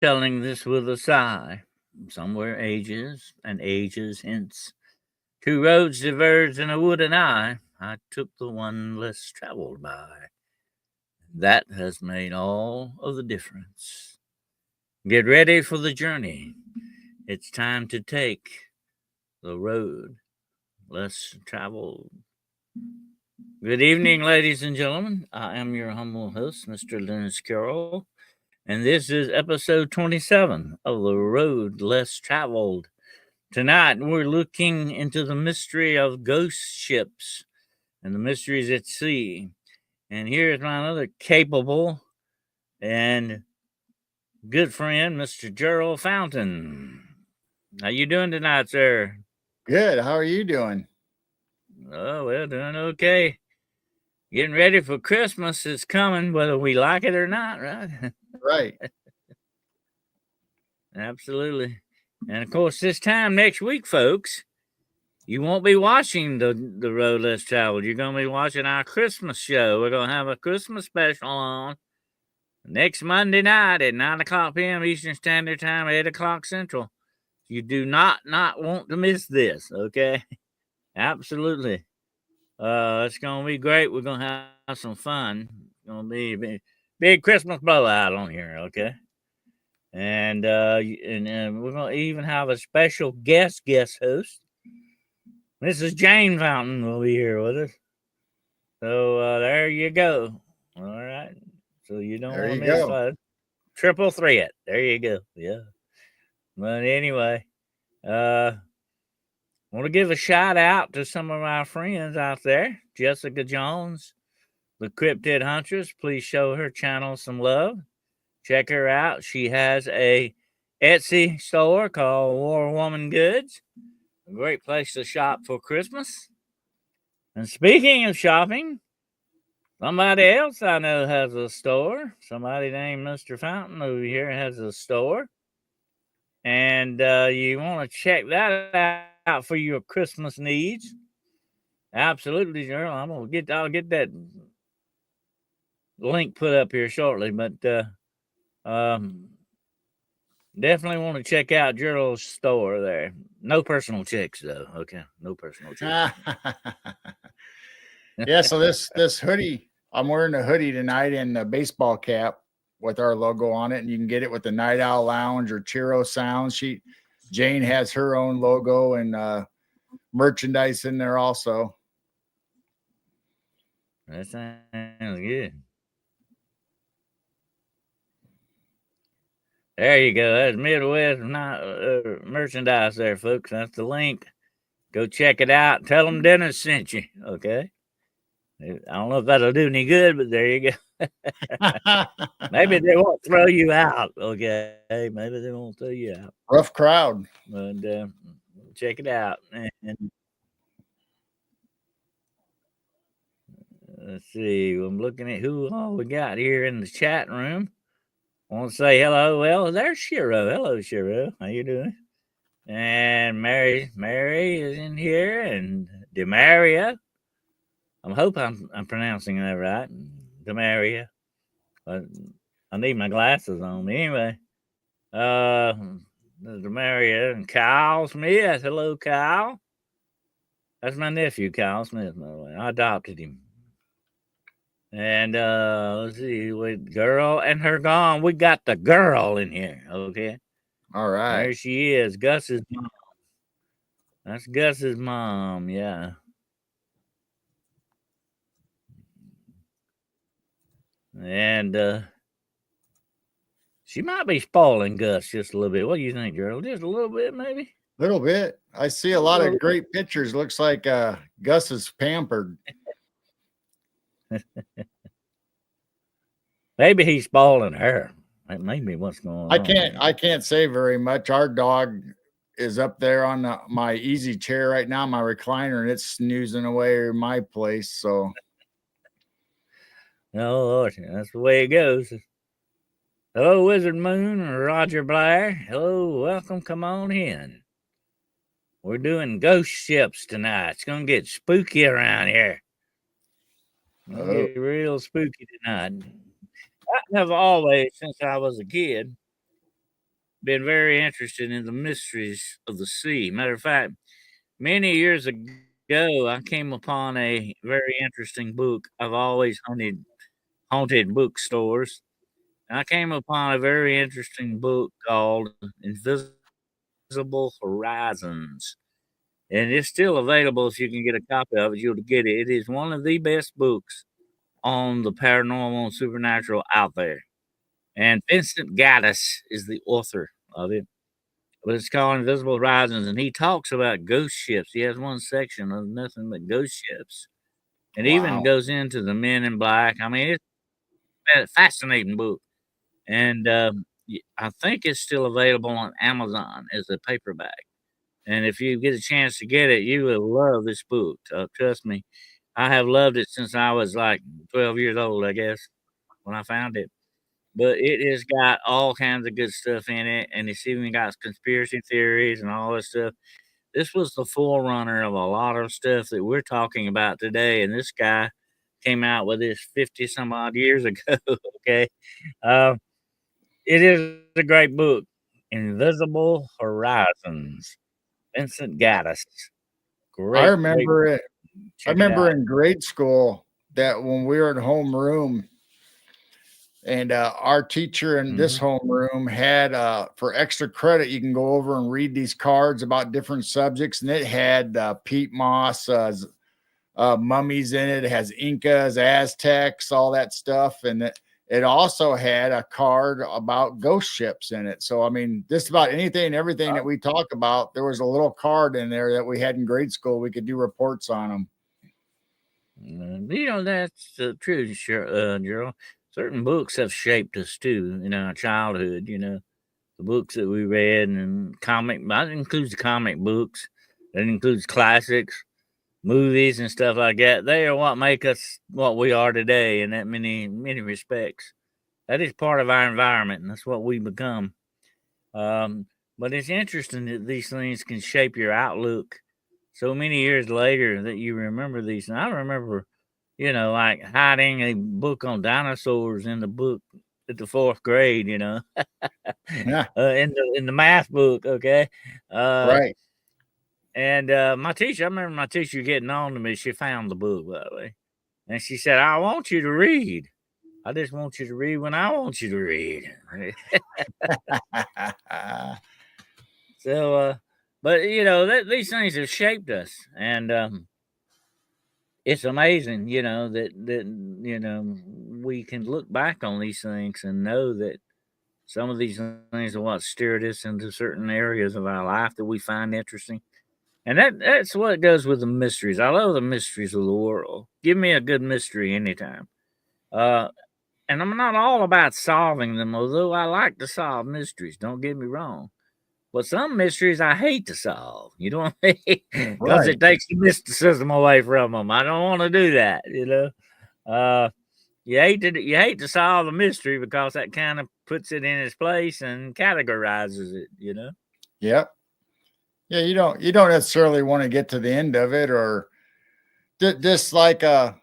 telling this with a sigh. Somewhere ages and ages hence, two roads diverged in a wood, and I took the one less traveled by. That has made all of the difference. Get ready for the journey. It's time to take the road less traveled. Good evening, ladies and gentlemen. I am your humble host, Mr. Dennis Carroll, and this is episode 27 of The Road Less Traveled. Tonight, we're looking into the mystery of ghost ships and the mysteries at sea. And here is my other capable and good friend, Mr. Gerald Fountain. How you doing tonight, sir? Good. How are you doing? Oh, well, doing okay. Getting ready for Christmas is coming, whether we like it or not, right? Right. Absolutely. And of course, this time next week, folks, you won't be watching the Road Less Traveled. You're going to be watching our Christmas show. We're going to have a Christmas special on next Monday night at 9 o'clock p.m. Eastern Standard Time, 8 o'clock Central. You do not want to miss this, okay? Absolutely. It's going to be great. We're going to have some fun. It's going to be a big Christmas blowout on here, okay? And we're going to even have a special guest host. Mrs. Jane Fountain will be here with us. So there you go. All right. So you don't want to miss that. Triple threat. There you go. Yeah. But anyway, want to give a shout out to some of our friends out there. Jessica Jones, the Cryptid Huntress. Please show her channel some love. Check her out. She has a Etsy store called War Woman Goods. A great place to shop for Christmas. And speaking of shopping, somebody else I know has a store. Somebody named Mr. Fountain over here has a store. And you want to check that out for your Christmas needs. Absolutely, Gerald. I'll get that link put up here shortly, but definitely want to check out Gerald's store there. No personal checks though. Okay, no personal checks. Yeah. So this hoodie, I'm wearing a hoodie tonight and a baseball cap with our logo on it, and you can get it with the Night Owl Lounge or Chiro Sounds. Jane has her own logo and merchandise in there also. That sounds good. There you go. That's Midwest merchandise there, folks. That's the link. Go check it out. Tell them Dennis sent you, okay? I don't know if that'll do any good, but there you go. Maybe they won't throw you out, okay? Maybe they won't throw you out. Rough crowd. But check it out. And let's see. I'm looking at who all we got here in the chat room. I want to say hello. Well, there's Shiro. Hello, Shiro. How you doing? And Mary is in here, and Demaria. I hope I'm pronouncing that right. Demaria. But I need my glasses on. Anyway, Demaria and Kyle Smith. Hello, Kyle. That's my nephew, Kyle Smith, by the way. I adopted him. And let's see, with girl and her gone. We got the girl in here, okay? All right. There she is, Gus's mom. That's Gus's mom, yeah. And she might be spoiling Gus just a little bit. What do you think, Gerald? Just a little bit, maybe? A little bit. I see a lot of great pictures. Looks like Gus is pampered. Maybe he's spoiling her. That may be what's going on. I can't say very much. Our dog is up there on my easy chair right now, my recliner, and it's snoozing away in my place. So, oh Lord, that's the way it goes. Hello, Wizard Moon and Roger Blair. Hello, welcome. Come on in. We're doing ghost ships tonight. It's gonna get spooky around here. It's gonna get real spooky tonight. I have always, since I was a kid, been very interested in the mysteries of the sea. Matter of fact, many years ago, I came upon a very interesting book. I've always haunted bookstores. I came upon a very interesting book called Invisible Horizons. And it's still available if you can get a copy of it, you'll get it. It is one of the best books on the paranormal and supernatural out there. And Vincent Gaddis is the author of it. But it's called Invisible Horizons, and he talks about ghost ships. He has one section of nothing but ghost ships, and even Wow. goes into the Men in Black. I mean, it's a fascinating book, and I think it's still available on Amazon as a paperback. And if you get a chance to get it, you will love this book. Trust me, I have loved it since I was like 12 years old, I guess, when I found it. But it has got all kinds of good stuff in it, and it's even got conspiracy theories and all this stuff. This was the forerunner of a lot of stuff that we're talking about today, and this guy came out with this 50 some odd years ago, okay? Uh, it is a great book, Invisible Horizons, Vincent Gaddis. I Great remember book. it. I Check it remember out. in grade school that when we were in homeroom, and our teacher in this Mhm. homeroom had for extra credit, you can go over and read these cards about different subjects, and it had peat moss, mummies in it. It has Incas, Aztecs, all that stuff, and it also had a card about ghost ships in it. So I mean, just about anything, everything that we talk about, there was a little card in there that we had in grade school. We could do reports on them. That's the truth, sure, Gerald. Certain books have shaped us too in our childhood, the books that we read and that includes the comic books, that includes classics, movies and stuff like that. They are what make us what we are today in that many respects. That is part of our environment, and that's what we become. Um, but it's interesting that these things can shape your outlook so many years later that you remember these. And I remember, like hiding a book on dinosaurs in the book at the fourth grade, Yeah, in the math book, okay? Uh, right. and I remember my teacher getting on to me. She found the book, by the way, and she said, "I want you to read. I just want you to read when I want you to read." So, but these things have shaped us, and it's amazing, that we can look back on these things and know that some of these things are what steered us into certain areas of our life that we find interesting. And that's what goes with the mysteries. I love the mysteries of the world. Give me a good mystery anytime. Uh, and I'm not all about solving them, although I like to solve mysteries. Don't get me wrong. But some mysteries I hate to solve. You know what I mean? Because Right. it takes the mysticism away from them. I don't want to do that. Uh, you hate to solve the mystery because that kind of puts it in its place and categorizes it. Yep. Yeah, you don't necessarily want to get to the end of it, or just like a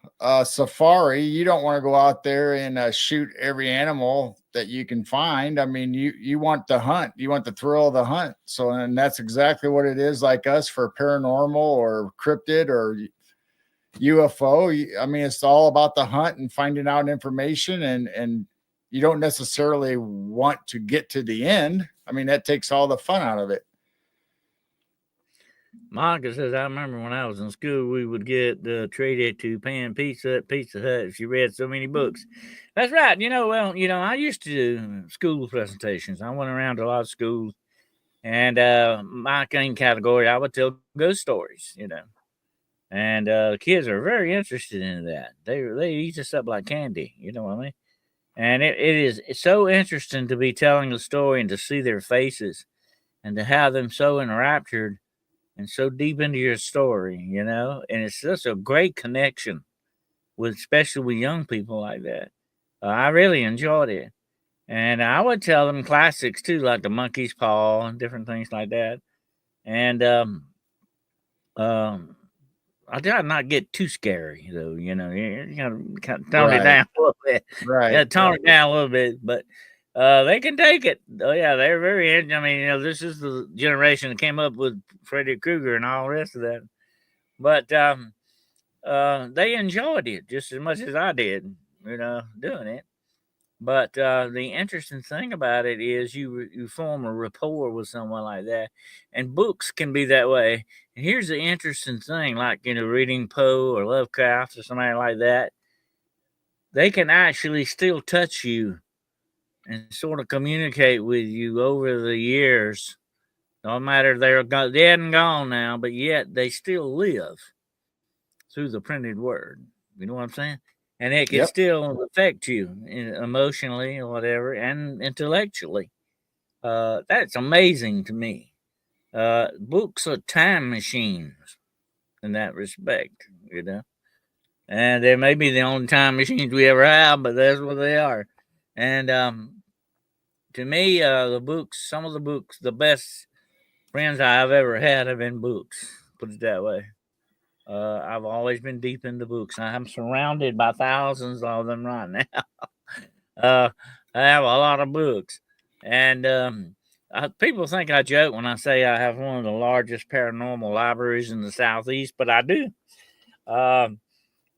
safari. You don't want to go out there and shoot every animal that you can find. I mean, you want the hunt, you want the thrill of the hunt. So, and that's exactly what it is like us for paranormal or cryptid or UFO. I mean, it's all about the hunt and finding out information, and you don't necessarily want to get to the end. I mean, that takes all the fun out of it. Monica says, I remember when I was in school, we would get treated to pan pizza at Pizza Hut. She read so many books. That's right. I used to do school presentations. I went around to a lot of schools, and my main category, I would tell ghost stories. And kids are very interested in that. They eat us up like candy. You know what I mean? And it's so interesting to be telling a story and to see their faces and to have them so enraptured and so deep into your story. And it's just a great connection with, especially with young people like that. I really enjoyed it. And I would tell them classics too, like the monkey's paw and different things like that. And um, I try not get too scary though. You gotta kind of tone it Right. down a little bit. Right. Yeah, tone it down a little bit. But They can take it. Oh yeah, they're very. I mean, this is the generation that came up with Freddy Krueger and all the rest of that. But they enjoyed it just as much as I did. Doing it. But the interesting thing about it is you form a rapport with someone like that, and books can be that way. And here's the interesting thing, like reading Poe or Lovecraft or somebody like that, they can actually still touch you and sort of communicate with you over the years. No matter they're dead and gone now, but yet they still live through the printed word. You know what I'm saying? And it can Yep. still affect you emotionally or whatever, and intellectually. That's amazing to me. Books are time machines in that respect. And they may be the only time machines we ever have, but that's what they are. And to me, some of the books, the best friends I've ever had have been books. Put it that way. I've always been deep into books. I'm surrounded by thousands of them right now. uh, I have a lot of books, and people think I joke when I say I have one of the largest paranormal libraries in the Southeast, but I do. Um,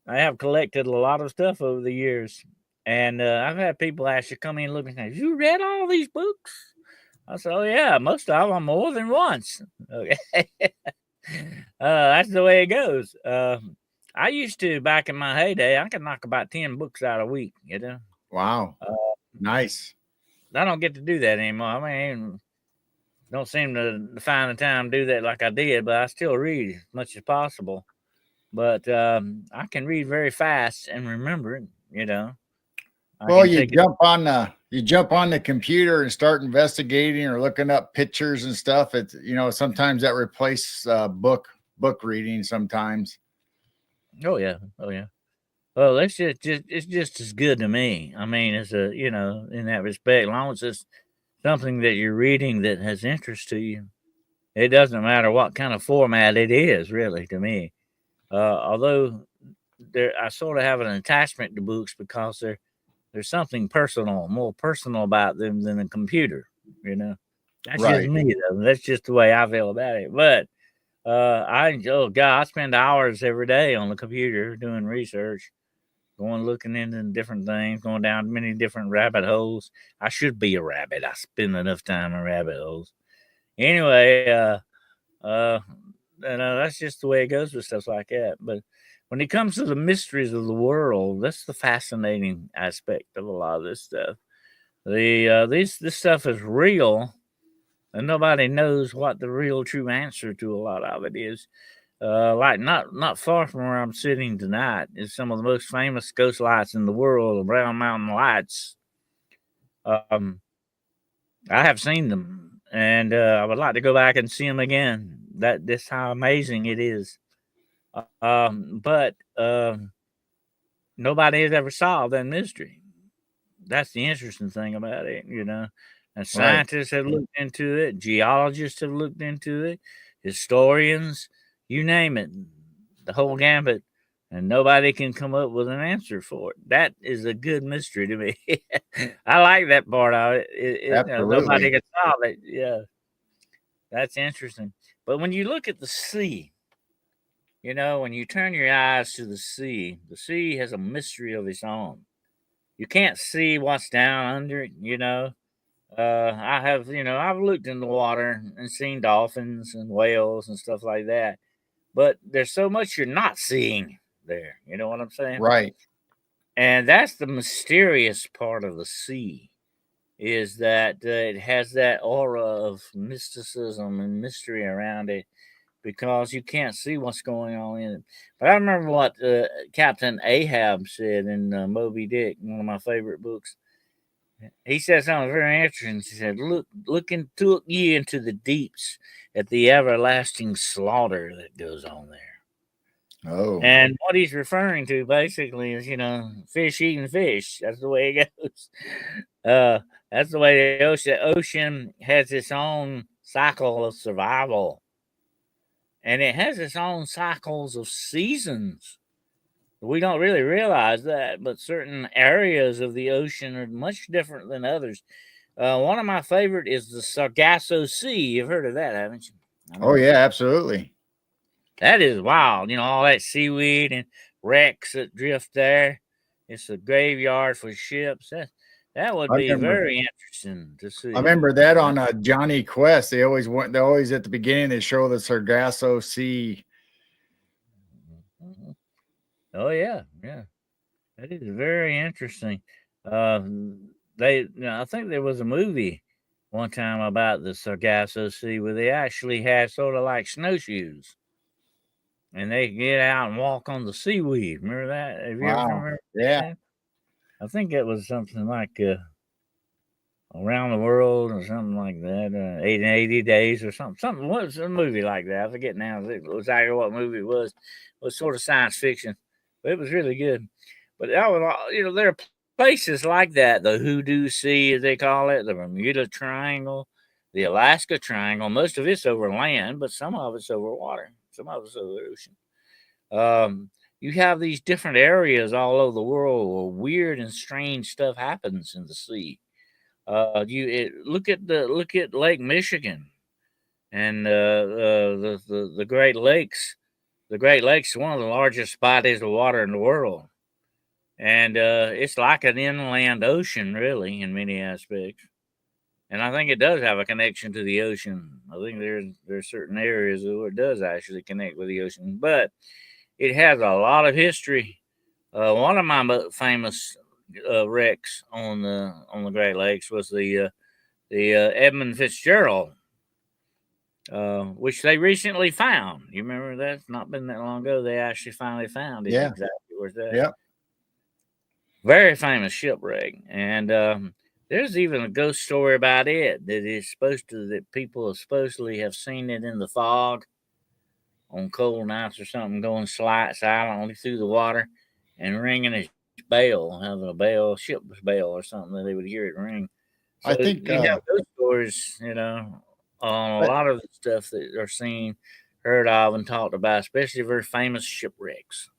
I have collected a lot of stuff over the years, and I've had people actually come in and look and say, "Have you read all these books?" I said, "Oh yeah, most of them more than once." Okay. That's the way it goes. I used to back in my heyday. I could knock about 10 books out a week. Wow. Uh, Nice. I don't get to do that anymore. I mean, don't seem to find the time to do that like I did, but I still read as much as possible. But I can read very fast and remember it. I Well, can take it. you jump on the computer and start investigating or looking up pictures and stuff. It's sometimes that replaces book reading sometimes. Oh yeah, oh yeah. Well, just it's just as good to me. I mean, it's in that respect, as long as it's something that you're reading that has interest to you. It doesn't matter what kind of format it is, really, to me. Although I sort of have an attachment to books because there's something personal, more personal about them than a computer. You know, that's just Right. me, though. That's just the way I feel about it. But oh God, I spend hours every day on the computer doing research, going looking into different things, going down many different rabbit holes. I should be a rabbit. I spend enough time in rabbit holes. Anyway, uh, that's just the way it goes with stuff like that. But when it comes to the mysteries of the world, that's the fascinating aspect of a lot of this stuff. This stuff is real, and nobody knows what the real true answer to a lot of it is. Like not far from where I'm sitting tonight is some of the most famous ghost lights in the world, the Brown Mountain Lights. Um, I have seen them, and I would like to go back and see them again. That's how amazing it is. But nobody has ever solved that mystery. That's the interesting thing about it. And Right. scientists have looked into it, geologists have looked into it, historians, you name it, the whole gambit, and nobody can come up with an answer for it. That is a good mystery to me. I like that part of it. Nobody Absolutely. can solve it. Yeah, that's interesting. But when you look at the sea, when you turn your eyes to the sea has a mystery of its own. You can't see what's down under it. I've looked in the water and seen dolphins and whales and stuff like that, but there's so much you're not seeing there. You know what I'm saying? Right. And that's the mysterious part of the sea, is that it has that aura of mysticism and mystery around it because you can't see what's going on in it. But I remember what Captain Ahab said in Moby Dick, one of my favorite books. He said something very interesting. He said, "Look ye into the deeps at the everlasting slaughter that goes on there." Oh, And what he's referring to basically is, fish eating fish. That's the way it goes. Uh, that's the way the ocean has its own cycle of survival, and it has its own cycles of seasons. We don't really realize that, but certain areas of the ocean are much different than others. One of my favorite is the Sargasso Sea. You've heard of that, haven't you? I Oh know yeah, absolutely. that is wild. All that seaweed and wrecks that drift there. It's a graveyard for ships. That would I be remember. very interesting to I see. remember that on Johnny Quest. They always went. They always at the beginning they show the Sargasso Sea. Mhm. Oh yeah, yeah. That is very interesting. I think there was a movie one time about the Sargasso Sea where they actually had sort of like snowshoes, and they get out and walk on the seaweed. Remember that? Have you ever Wow. remember Yeah. that? I think it was something like Around the World or something like that. 80 days or something. Something was a movie like that. I forget now exactly what movie it was. It was sort of science fiction, but it was really good. But that was, there are places like that. The Hoodoo Sea, as they call it, the Bermuda Triangle, the Alaska Triangle. Most of it's over land, but some of it's over water. Some of it's over the ocean. You have these different areas all over the world where weird and strange stuff happens in the sea. Look at Lake Michigan and the Great Lakes. The Great Lakes is one of the largest bodies of water in the world, and it's like an inland ocean, really, in many aspects. And I think it does have a connection to the ocean. I think there's certain areas where it does actually connect with the ocean, but it has a lot of history. One of my famous wrecks on the Great Lakes was the Edmund Fitzgerald, which they recently found. You remember that? It's not been that long ago. They actually finally found it Yeah. exactly where it's at. Yep. Very famous shipwreck, and there's even a ghost story about it that people have supposedly have seen it in the fog on cold nights or something, going silently through the water and ringing a bell, having a bell, ship's bell or something that they would hear it ring. I So think. you have those stories, on a I, lot of the stuff that are seen, heard of, and talked about, especially very famous shipwrecks.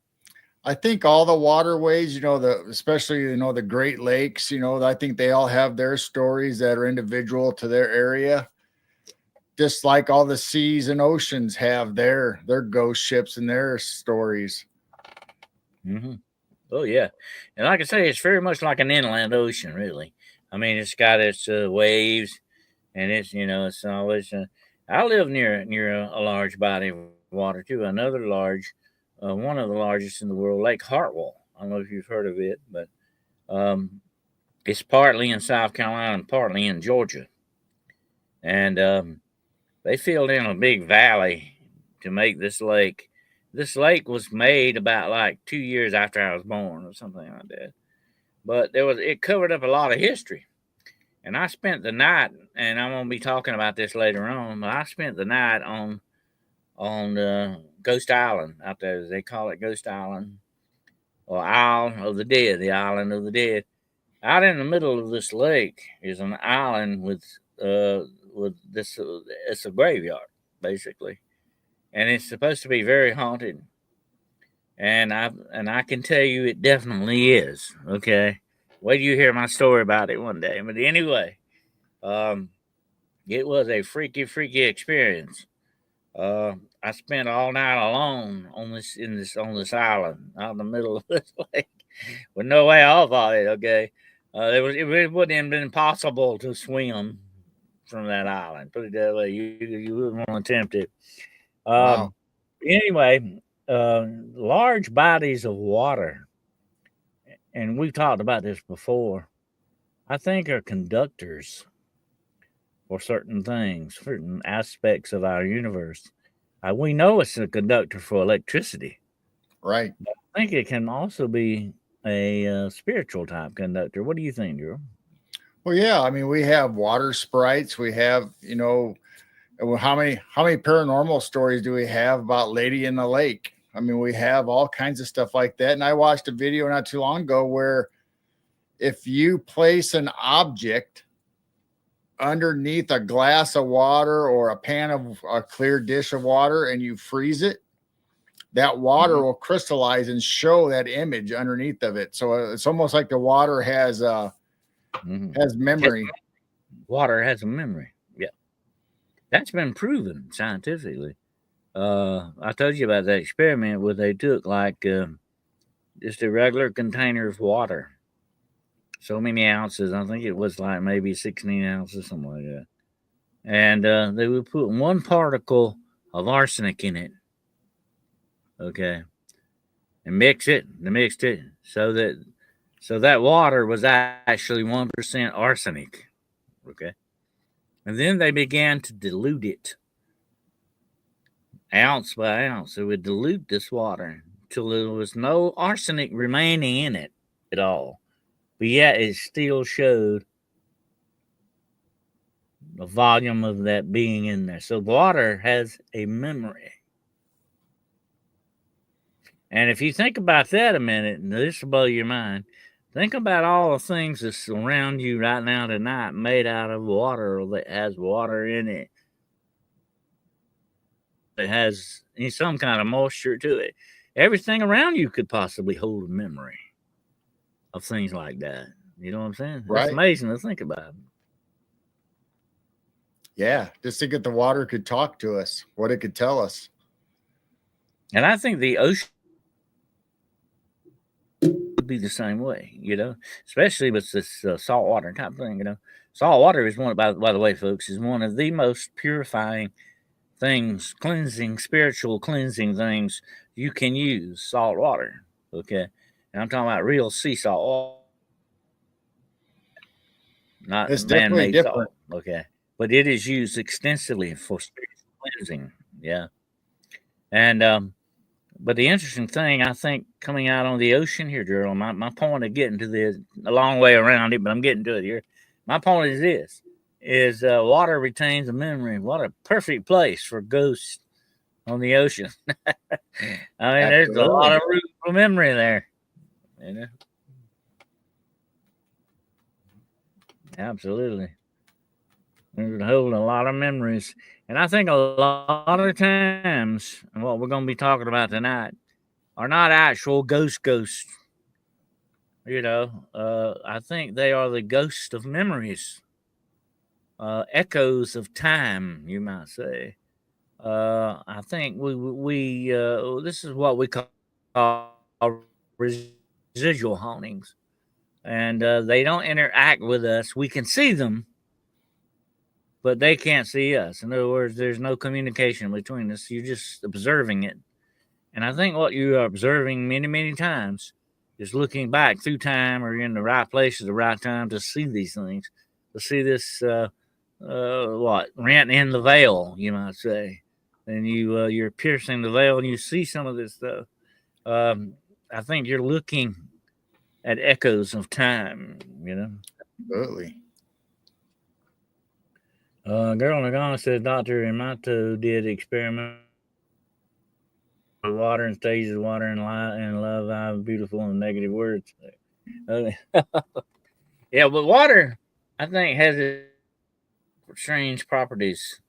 I think all the waterways, especially the Great Lakes, I think they all have their stories that are individual to their area. Just like all the seas and oceans have their ghost ships and their stories. Hmm. Oh yeah, and like I say, it's very much like an inland ocean, really. I mean, it's got its waves, and it's always. I live near a large body of water too. Another large, one of the largest in the world, Lake Hartwell. I don't know if you've heard of it, but um, it's partly in South Carolina and partly in Georgia, and they filled in a big valley to make this lake. This lake was made about like 2 years after I was born, or something like that. But it covered up a lot of history. And I spent the night, and I'm gonna be talking about this later on. But I spent the night on Ghost Island out there. As they call it, Ghost Island, or Isle of the Dead, the Island of the Dead. Out in the middle of this lake is an island with this. It's a graveyard, basically, and it's supposed to be very haunted. And I can tell you, it definitely is. Okay, wait till you hear my story about it one day. But anyway, um, it was a freaky experience. I spent all night alone on this island out in the middle of this lake with no way off of it. Okay, it really wouldn't have been possible to swim from that island. Put it that way, you wouldn't want to attempt it. Wow. Um, anyway, large bodies of water, and we've talked about this before. I think are conductors for certain things, certain aspects of our universe. We know it's a conductor for electricity. Right. I think it can also be a spiritual type conductor. What do you think, Drew? Well, yeah. I mean, we have water sprites. We have, how many paranormal stories do we have about Lady in the Lake? I mean, we have all kinds of stuff like that. And I watched a video not too long ago where if you place an object underneath a glass of water or a pan of a clear dish of water and you freeze it, that water will crystallize and show that image underneath of it. So it's almost like the water has memory. Water has a memory. Yeah, that's been proven scientifically. I told you about that experiment where they took like just a regular container of water, so many ounces. I think it was like maybe 16 ounces, something like that. And they would put one particle of arsenic in it. Okay, and mix it. They mixed it so that water was actually 1% arsenic. Okay, and then they began to dilute it ounce by ounce. They would dilute this water until there was no arsenic remaining in it at all. But yet it still showed the volume of that being in there. So water has a memory. And if you think about that a minute, and this will blow your mind, think about all the things that surround you right now tonight made out of water or that has water in it. It has some kind of moisture to it. Everything around you could possibly hold a memory of things like that. You know what I'm saying? Right. That's amazing to think about. Yeah, just think if the water could talk to us, what it could tell us. And I think the ocean would be the same way, especially with this saltwater type thing. Salt water is by the way, folks, is one of the most purifying things, spiritual cleansing things you can use. Salt water, okay? And I'm talking about real sea salt water, not It's definitely man-made different. salt, okay? But it is used extensively for spiritual cleansing, yeah. And but the interesting thing, I think, coming out on the ocean here, Gerald, my point of getting to this, a long way around it, but I'm getting to it here. My point is this, is water retains a memory. What a perfect place for ghosts on the ocean. I mean, there's a lot of room for memory there. Absolutely. There's holding a lot of memories. And I think a lot of times, and what we're going to be talking about tonight, are not actual ghosts. I think they are the ghosts of memories, echoes of time, you might say. I think we this is what we call residual hauntings, and they don't interact with us. We can see them, but they can't see us. In other words, there's no communication between us. You're just observing it. And I think what you are observing many, many times is looking back through time or in the right place at the right time to see these things, to see this, rent in the veil, you might say. And you're piercing the veil and you see some of this stuff. I think you're looking at echoes of time, Absolutely. Girl Nagana says Dr. Yamato did experiment with water and stages of water and love. I have beautiful and negative words. Yeah, but water, I think, has strange properties,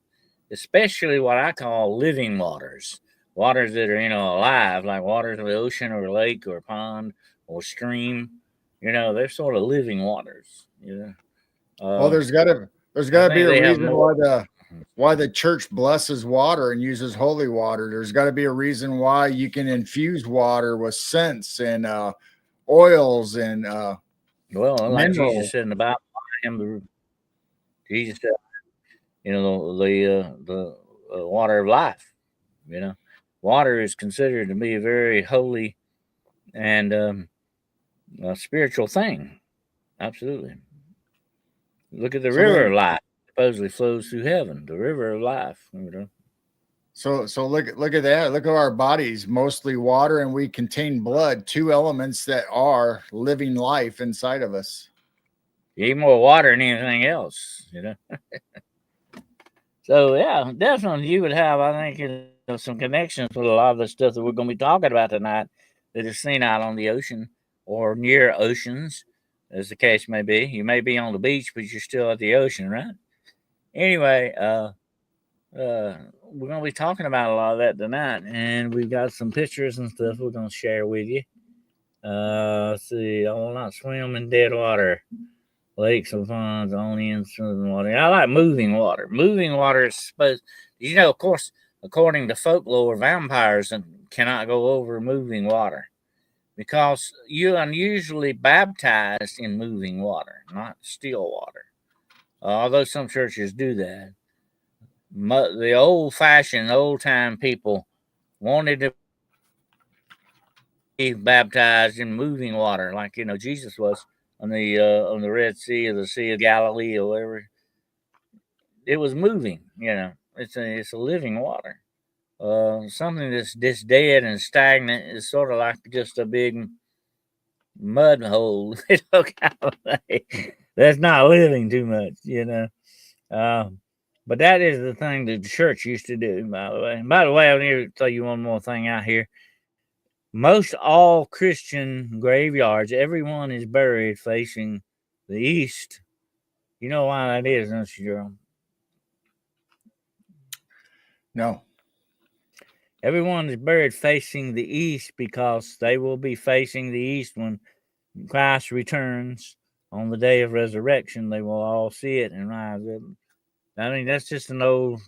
especially what I call living waters. Waters that are, alive, like waters of the ocean or lake or pond or stream. They're sort of living waters. Well, there's got to be a reason why the church blesses water and uses holy water. There's got to be a reason why you can infuse water with scents and oils and like Jesus said in the Bible, Jesus said, the water of life. Water is considered to be a very holy and a spiritual thing. Absolutely. Look at the river of life. Supposedly flows through heaven. The river of life. So look at that. Look at our bodies, mostly water, and we contain blood, two elements that are living life inside of us. You eat more water than anything else, So yeah, definitely you would have, I think, some connections with a lot of the stuff that we're going to be talking about tonight that is seen out on the ocean or near oceans, as the case may be. You may be on the beach, but you're still at the ocean, right? Anyway, we're going to be talking about a lot of that tonight, and we've got some pictures and stuff we're going to share with you. Let's see. I will not swim in dead water. Lakes and ponds only in swimming water. I like moving water. Moving water is supposed, of course, according to folklore, vampires cannot go over moving water because you're unusually baptized in moving water, not still water. Although some churches do that. The old-fashioned, old-time people wanted to be baptized in moving water, like Jesus was on the Red Sea or the Sea of Galilee or whatever. It was moving. It's a living water. Something that's dead and stagnant is sort of like just a big mud hole. That's not living too much. But that is the thing that the church used to do, by the way. And by the way, I need to tell you one more thing out here. Most all Christian graveyards, everyone is buried facing the east. You know why that is, don't you, Jerome? No. Everyone is buried facing the east because they will be facing the east when Christ returns on the day of resurrection. They will all see it and rise up. I mean, that's just an old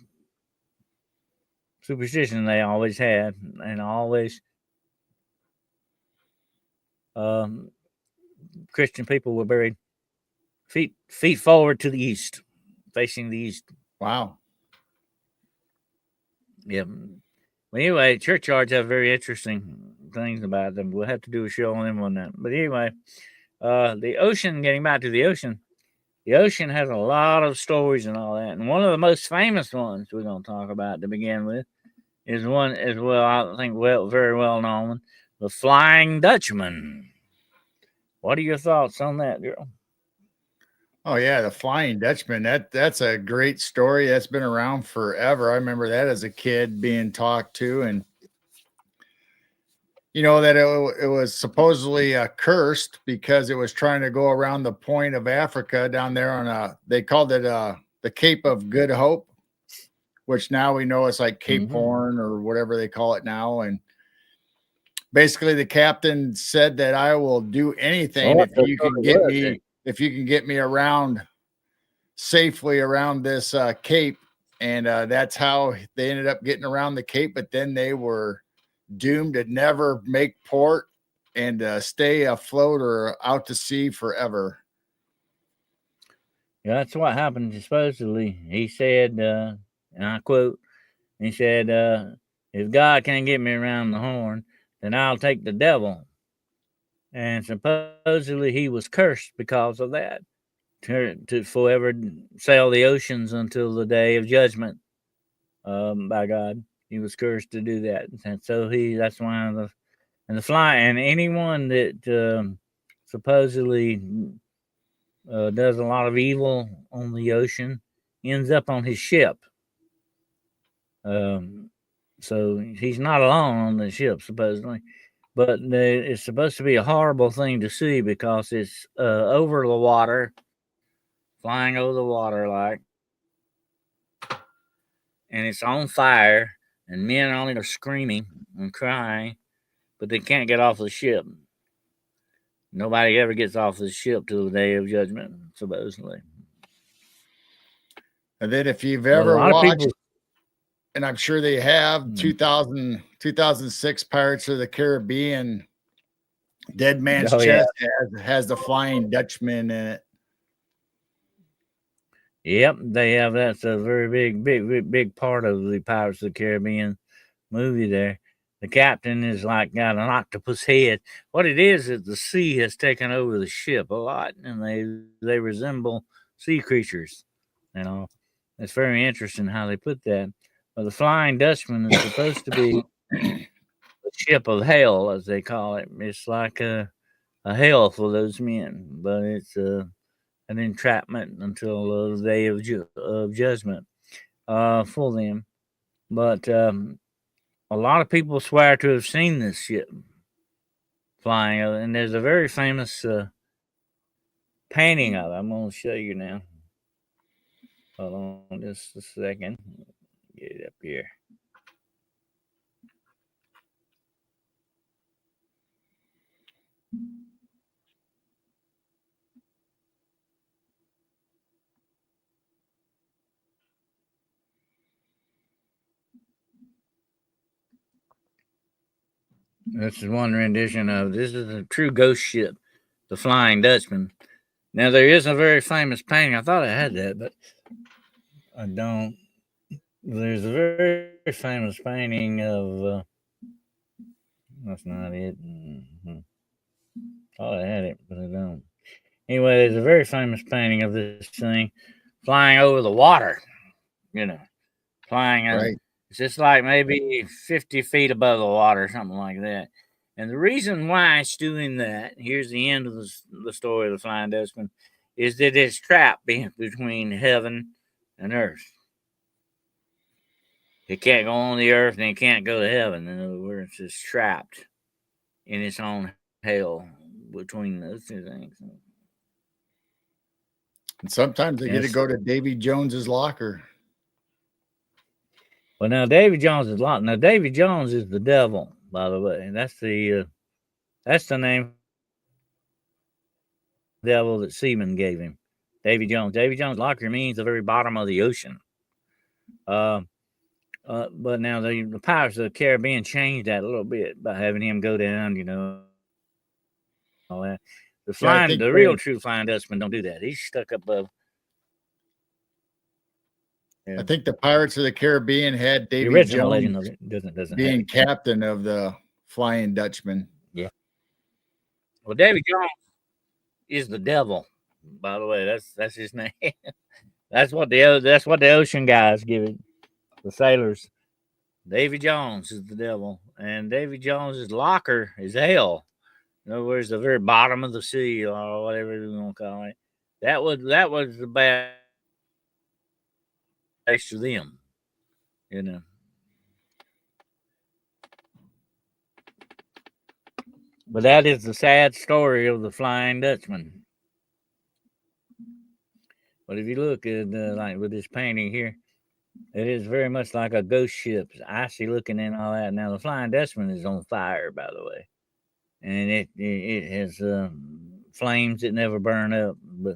superstition they always had, and always Christian people were buried feet forward to the east, facing the east. Wow. Yeah. Well, anyway, churchyards have very interesting things about them. We'll have to do a show on them on that. But anyway, the ocean. Getting back to the ocean has a lot of stories and all that. And one of the most famous ones we're going to talk about to begin with is one as well. I think very well known, the Flying Dutchman. What are your thoughts on that, girl? Oh yeah, the Flying Dutchman. That's a great story. That's been around forever. I remember that as a kid being talked to, and that it was supposedly cursed because it was trying to go around the point of Africa down there on they called it the Cape of Good Hope, which now we know it's like Cape Horn or whatever they call it now. And basically the captain said that I will do anything if you can get me around safely around this cape. And that's how they ended up getting around the cape. But then they were doomed to never make port and stay afloat or out to sea forever. Yeah, that's what happened. Supposedly, he said, and I quote, he said, if God can't get me around the horn, then I'll take the devil. And supposedly he was cursed because of that, to forever sail the oceans until the day of judgment. By God, he was cursed to do that, and so that's why the fly and anyone that supposedly does a lot of evil on the ocean ends up on his ship. So he's not alone on the ship, supposedly. But it's supposed to be a horrible thing to see because it's over the water, flying over the water like, and it's on fire, and men on it are screaming and crying, but they can't get off the ship. Nobody ever gets off the ship till the day of judgment, supposedly. And then if you've ever watched, and I'm sure they have, 2006 Pirates of the Caribbean, Dead Man's Chest has the Flying Dutchman in it. Yep, they have. That's a very big part of the Pirates of the Caribbean movie there. The captain is like got an octopus head. What it is the sea has taken over the ship a lot, and they resemble sea creatures. It's very interesting how they put that. But the Flying Dutchman is supposed to be a ship of hell, as they call it. It's like a hell for those men, but it's an entrapment until the day of judgment for them. But a lot of people swear to have seen this ship flying, and there's a very famous painting of it. I'm going to show you now. Hold on just a second. Get it up here. This is one rendition of this is a true ghost ship, the Flying Dutchman. Now there is a very famous painting. I thought I had that, but I don't. There's a very famous painting of. That's not it. Thought I had it, but I don't. Anyway, there's a very famous painting of this thing flying over the water. You know, flying. Right. It's just like maybe 50 feet above the water, something like that. And the reason why it's doing that, here's the end of the story of the Flying Dutchman, is that it's trapped between heaven and earth. It can't go on the earth and it can't go to heaven. In other words, it's trapped in its own hell between those two things. And sometimes they get to Yes. go to Davy Jones's locker. Well, now Davy Jones is locked. Now Davy Jones is the devil, by the way. That's the name devil that Seaman gave him. Davy Jones. Davy Jones locker means the very bottom of the ocean. But now the Pirates of the Caribbean changed that a little bit by having him go down, you know, all that. The real true Flying Dutchman don't do that. He's stuck above. I think the Pirates of the Caribbean had Davy the original Jones legend of it doesn't being captain of the Flying Dutchman. Yeah. Well, Davy Jones is the devil. By the way, that's his name. that's what the ocean guys give it. The sailors. Davy Jones is the devil, and Davy Jones's locker is hell. In other words, the very bottom of the sea, or whatever you want to call it. That was the bad place to them, you know. But that is the sad story of the Flying Dutchman. But if you look at like with this painting here, it is very much like a ghost ship, it's icy looking and all that. Now the Flying Dutchman is on fire, by the way, and it has flames that never burn up. But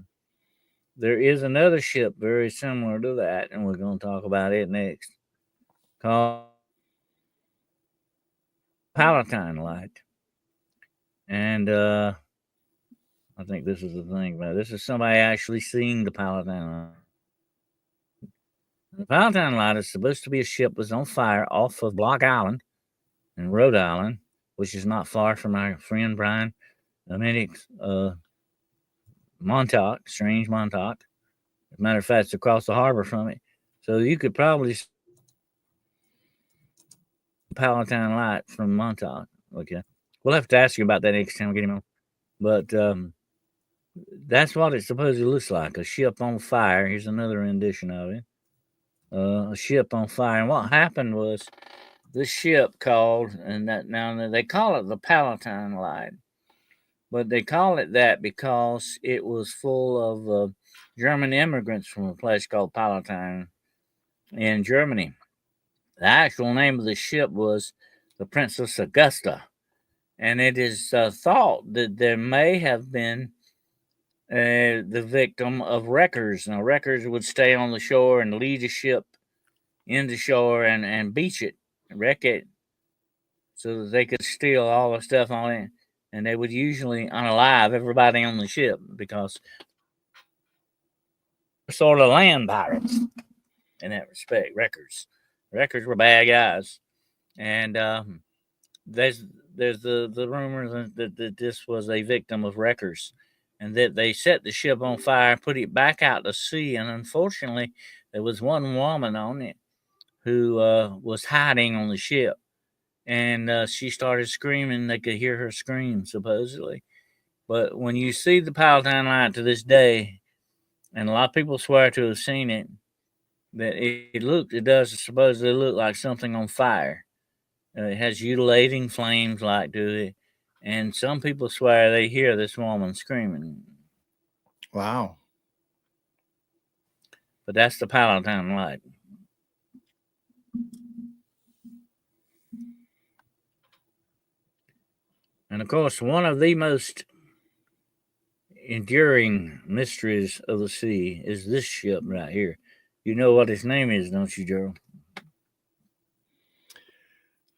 there is another ship very similar to that, and we're going to talk about it next, called Palatine Light. And I think this is the thing about it. This is somebody actually seeing the Palatine Light. The Palatine Light is supposed to be a ship that's on fire off of Block Island in Rhode Island, which is not far from our friend Brian Dominic's Montauk, Strange Montauk. As a matter of fact, it's across the harbor from it. So you could probably see Palatine Light from Montauk. Okay. We'll have to ask you about that next time we get him on. But that's what it supposedly looks like, a ship on fire. Here's another rendition of it. A ship on fire. And what happened was the ship called, and that now they call it the Palatine Light. But they call it that because it was full of German immigrants from a place called Palatine in Germany. The actual name of the ship was the Princess Augusta. And it is thought that there may have been the victim of wreckers. Now, wreckers would stay on the shore and lead a ship into shore and beach it, wreck it, so that they could steal all the stuff on it. And they would usually unalive everybody on the ship because they're sort of land pirates in that respect. Wreckers were bad guys, and there's the rumor that this was a victim of wreckers, and that they set the ship on fire, put it back out to sea, and unfortunately, there was one woman on it who was hiding on the ship, and she started screaming. They could hear her scream, supposedly. But when you see the Palatine Light to this day, and a lot of people swear to have seen it, that it does supposedly look like something on fire. It has utilating flames like to it, and some people swear they hear this woman screaming. Wow. But that's the Palatine Light. And of course, one of the most enduring mysteries of the sea is this ship right here. You know what its name is, don't you, Gerald?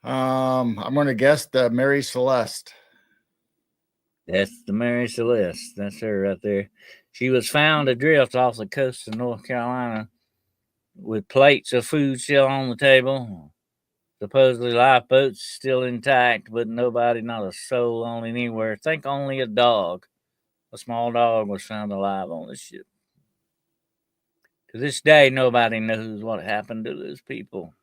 I'm going to guess the Mary Celeste. That's the Mary Celeste. That's her right there. She was found adrift off the coast of North Carolina with plates of food still on the table. Supposedly lifeboats still intact, but nobody, not a soul on anywhere. I think only a dog, a small dog, was found alive on the ship. To this day, nobody knows what happened to those people.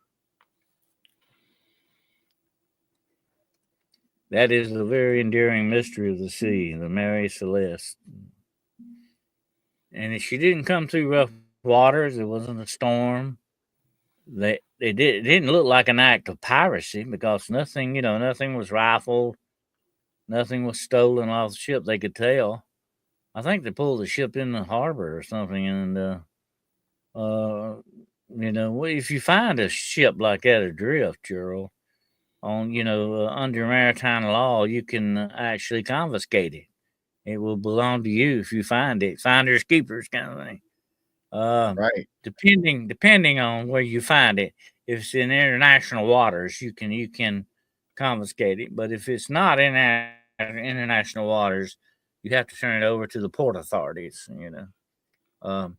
That is the very enduring mystery of the sea, the Mary Celeste. And she didn't come through rough waters. It wasn't a storm. It didn't look like an act of piracy because nothing, nothing was rifled, nothing was stolen off the ship. They could tell. I think they pulled the ship in the harbor or something, and if you find a ship like that adrift, Gerald, on under maritime law, you can actually confiscate it. It will belong to you if you find it. Finders keepers kind of thing. Right. Depending on where you find it. If it's in international waters, you can confiscate it. But if it's not in international waters, you have to turn it over to the port authorities. But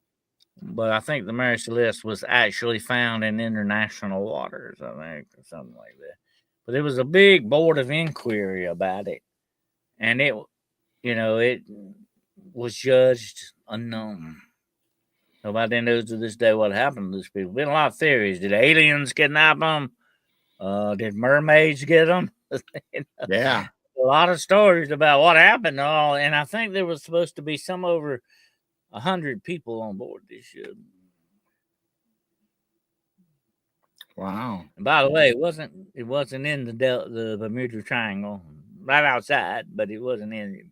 I think the Mary Celeste was actually found in international waters, I think, or something like that. But there was a big board of inquiry about it, and it was judged unknown. Nobody knows to this day what happened to these people. Been a lot of theories. Did aliens kidnap them? Did mermaids get them? Yeah. A lot of stories about what happened. All, and I think there was supposed to be some over 100 people on board this ship. Wow. And by the way, it wasn't in the Bermuda Triangle, right outside, but it wasn't in it.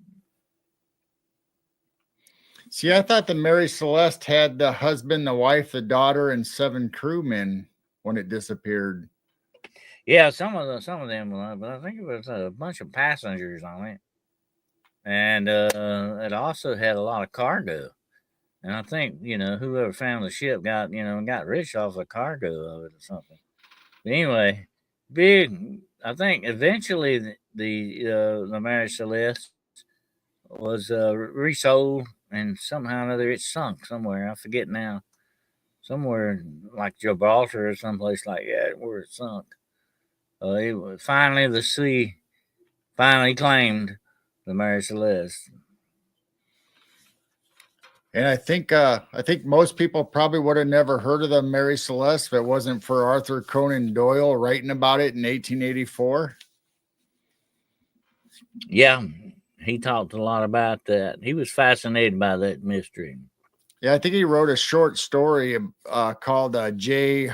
See, I thought the Mary Celeste had the husband, the wife, the daughter, and 7 crewmen when it disappeared. Yeah, some of them, but I think it was a bunch of passengers on it, and it also had a lot of cargo. And I think whoever found the ship got rich off the cargo of it or something. But anyway, big. I think eventually the Mary Celeste was resold, and somehow or another it sunk somewhere. I forget now. Somewhere like Gibraltar or someplace like that where it sunk. It was finally the sea finally claimed the Mary Celeste. And I think most people probably would have never heard of the Mary Celeste if it wasn't for Arthur Conan Doyle writing about it in 1884. Yeah, he talked a lot about that. He was fascinated by that mystery. Yeah, I think he wrote a short story called J.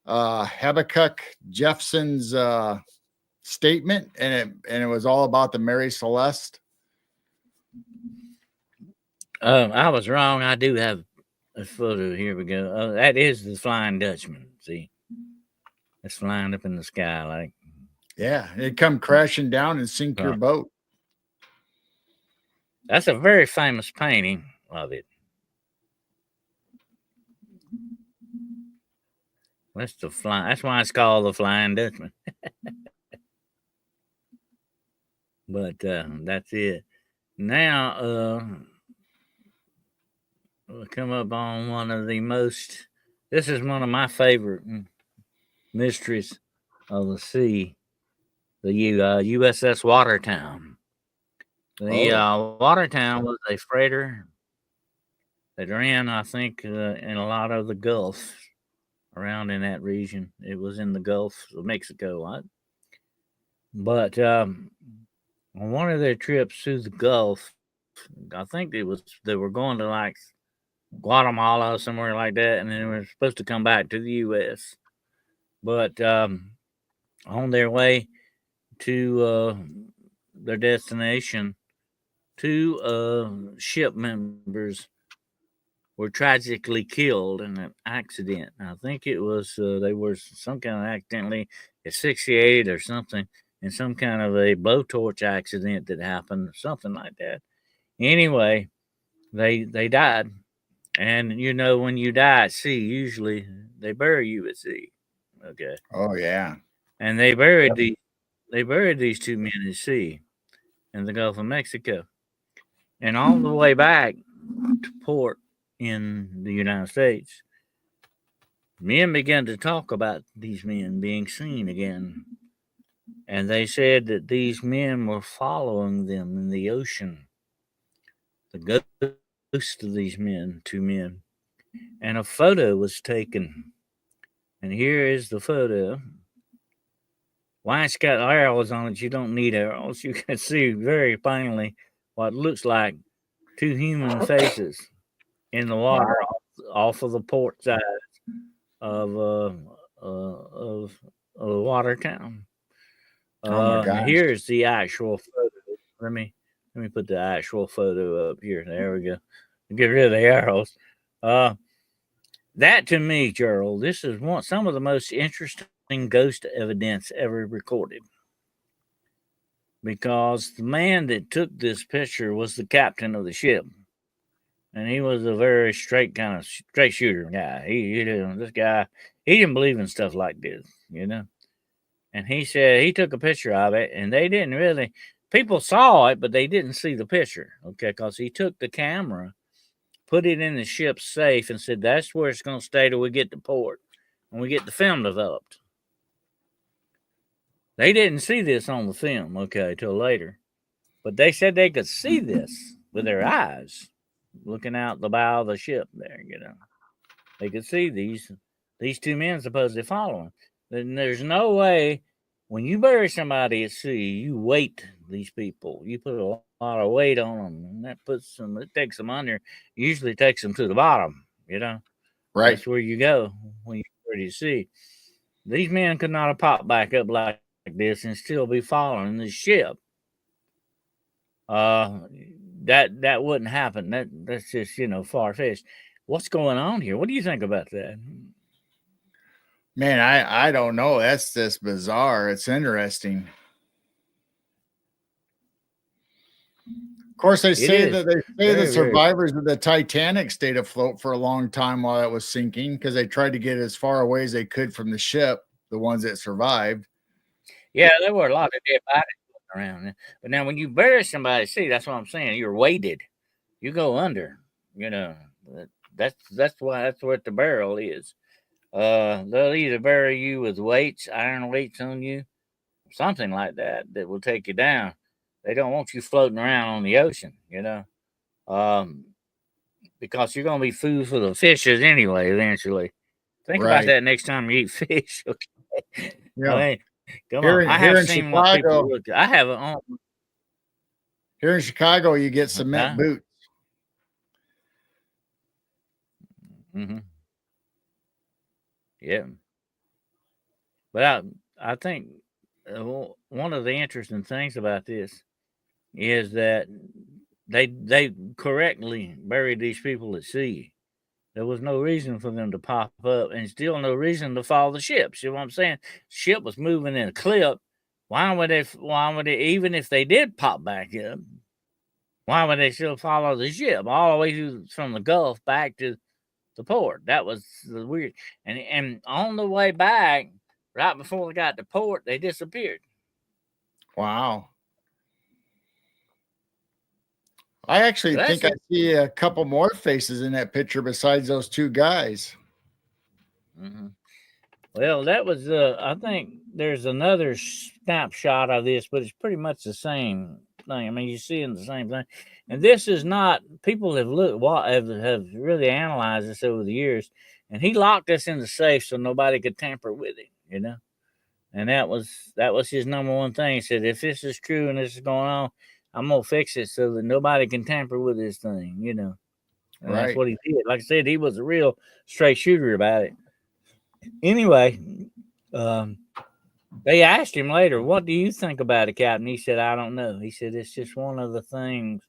Habakkuk Jeffson's statement, and it was all about the Mary Celeste. I was wrong. I do have a photo. Here we go. That is the Flying Dutchman. See, it's flying up in the sky like. Yeah, it'd come crashing down and sink your boat. That's a very famous painting of it. That's why it's called the Flying Dutchman. But that's it. Now we'll come up on one of the most. This is one of my favorite mysteries of the sea. The USS Watertown. The Watertown was a freighter that ran, I think, in a lot of the Gulf around in that region. It was in the Gulf of Mexico, right? But on one of their trips through the Gulf, I think they were going to like Guatemala or somewhere like that, and then they were supposed to come back to the U.S. But on their way to their destination, 2 ship members were tragically killed in an accident. I think it was they were some kind of accidentally asphyxiated or something. in some kind of a blowtorch accident that happened, something like that. Anyway, they died. And you know, when you die at sea, usually they bury you at sea. Okay. Oh yeah. And they buried these two men at sea in the Gulf of Mexico. And on the way back to port in the United States, men began to talk about these men being seen again. And they said that these men were following them in the ocean. The ghost of these men, two men. And a photo was taken. And here is the photo. Why it's got arrows on it, you don't need arrows. You can see very plainly what looks like two human faces in the water off of the port side of Watertown. Oh my gosh. Here's the actual photo. Let me put the actual photo up here. There we go. Get rid of the arrows. That to me, Gerald, this is some of the most interesting ghost evidence ever recorded. Because the man that took this picture was the captain of the ship. And he was a very straight shooter guy. This guy, he didn't believe in stuff like this, you know. And he said he took a picture of it, and they didn't really. People saw it, but they didn't see the picture, okay? Because he took the camera, put it in the ship's safe, and said that's where it's going to stay till we get to port, and we get the film developed. They didn't see this on the film, okay, till later, but they said they could see this with their eyes, looking out the bow of the ship. There, you know, they could see these two men supposedly following. Then there's no way when you bury somebody at sea, you weight these people. You put a lot of weight on them, and it takes them under. Usually takes them to the bottom, you know. Right. That's where you go when you're ready to see. These men could not have popped back up like this and still be following the ship. That wouldn't happen. That's just, you know, far-fetched. What's going on here? What do you think about that? Man, I don't know. That's just bizarre. It's interesting. Of course, they say the survivors of the Titanic stayed afloat for a long time while it was sinking because they tried to get as far away as they could from the ship, the ones that survived. Yeah, there were a lot of dead bodies around. But now when you bury somebody, see, that's what I'm saying. You're weighted. You go under, you know. That's what the barrel is. They'll either bury you with weights, iron weights on you, something like that will take you down. They don't want you floating around on the ocean, you know, because you're going to be food for the fishes anyway. Eventually, think about that next time you eat fish. Okay, yeah. I mean, come on. I have seen Chicago, what people look. I have it on. Here in Chicago, you get cement boots. Mm-hmm. Yeah. But I think one of the interesting things about this is that they correctly buried these people at sea. There was no reason for them to pop up, and still no reason to follow the ship. See what I'm saying? Ship was moving in a clip. Why would they, even if they did pop back up, why would they still follow the ship all the way from the Gulf back to the port? That was the weird. And on the way back, right before they got to port, they disappeared. Wow. I actually think I see a couple more faces in that picture besides those two guys. Mm-hmm. Well, that was, I think there's another snapshot of this, but it's pretty much the same thing. I mean, you're seeing the same thing. And this is not, people have have really analyzed this over the years. And he locked us in the safe so nobody could tamper with it, you know? And that was his number one thing. He said, if this is true and this is going on, I'm going to fix it so that nobody can tamper with this thing, you know? And that's what he did. Like I said, he was a real straight shooter about it. Anyway, they asked him later, what do you think about it, Captain? He said, I don't know. He said, it's just one of the things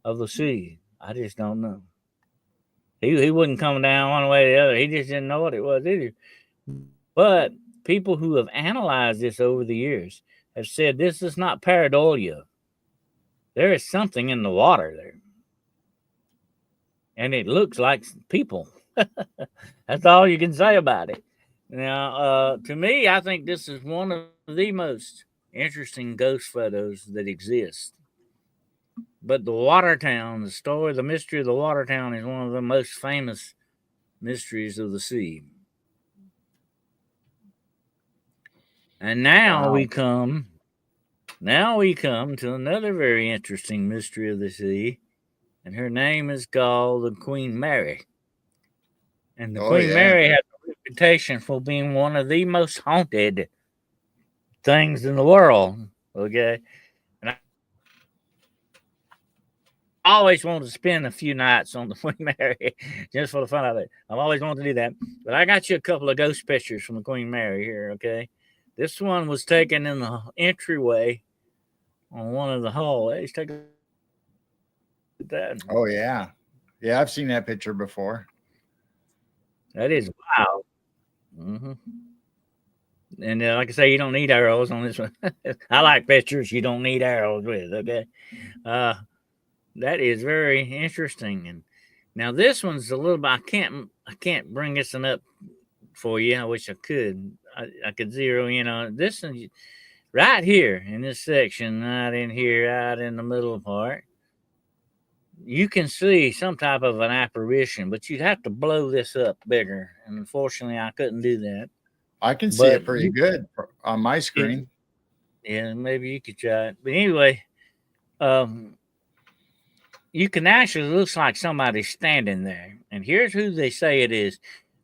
of the sea. I just don't know. He wasn't coming down one way or the other. He just didn't know what it was either. But people who have analyzed this over the years, have said this is not pareidolia. There is something in the water there. And it looks like people. That's all you can say about it. Now, to me, I think this is one of the most interesting ghost photos that exist. But the Watertown, the story, the mystery of the Watertown is one of the most famous mysteries of the sea. And now we come to another very interesting mystery of the sea, and her name is called the Queen Mary. And the Queen Mary has a reputation for being one of the most haunted things in the world. Okay. And I always wanted to spend a few nights on the Queen Mary just for the fun of it. I've always wanted to do that. But I got you a couple of ghost pictures from the Queen Mary here. Okay. This one was taken in the entryway on one of the hallways. Take a look at that. Oh, yeah. Yeah, I've seen that picture before. That is wild. Mm-hmm. And like I say, you don't need arrows on this one. I like pictures you don't need arrows with. Okay. That is very interesting. And now this one's a little bit. I can't bring this one up for you. I wish I could. I could zero in on this one right here in this section, right in here, right in the middle part. You can see some type of an apparition, but you'd have to blow this up bigger. And unfortunately, I couldn't do that. I can see it pretty good on my screen. Yeah, maybe you could try it. But anyway, you can actually looks like somebody's standing there. And here's who they say it is.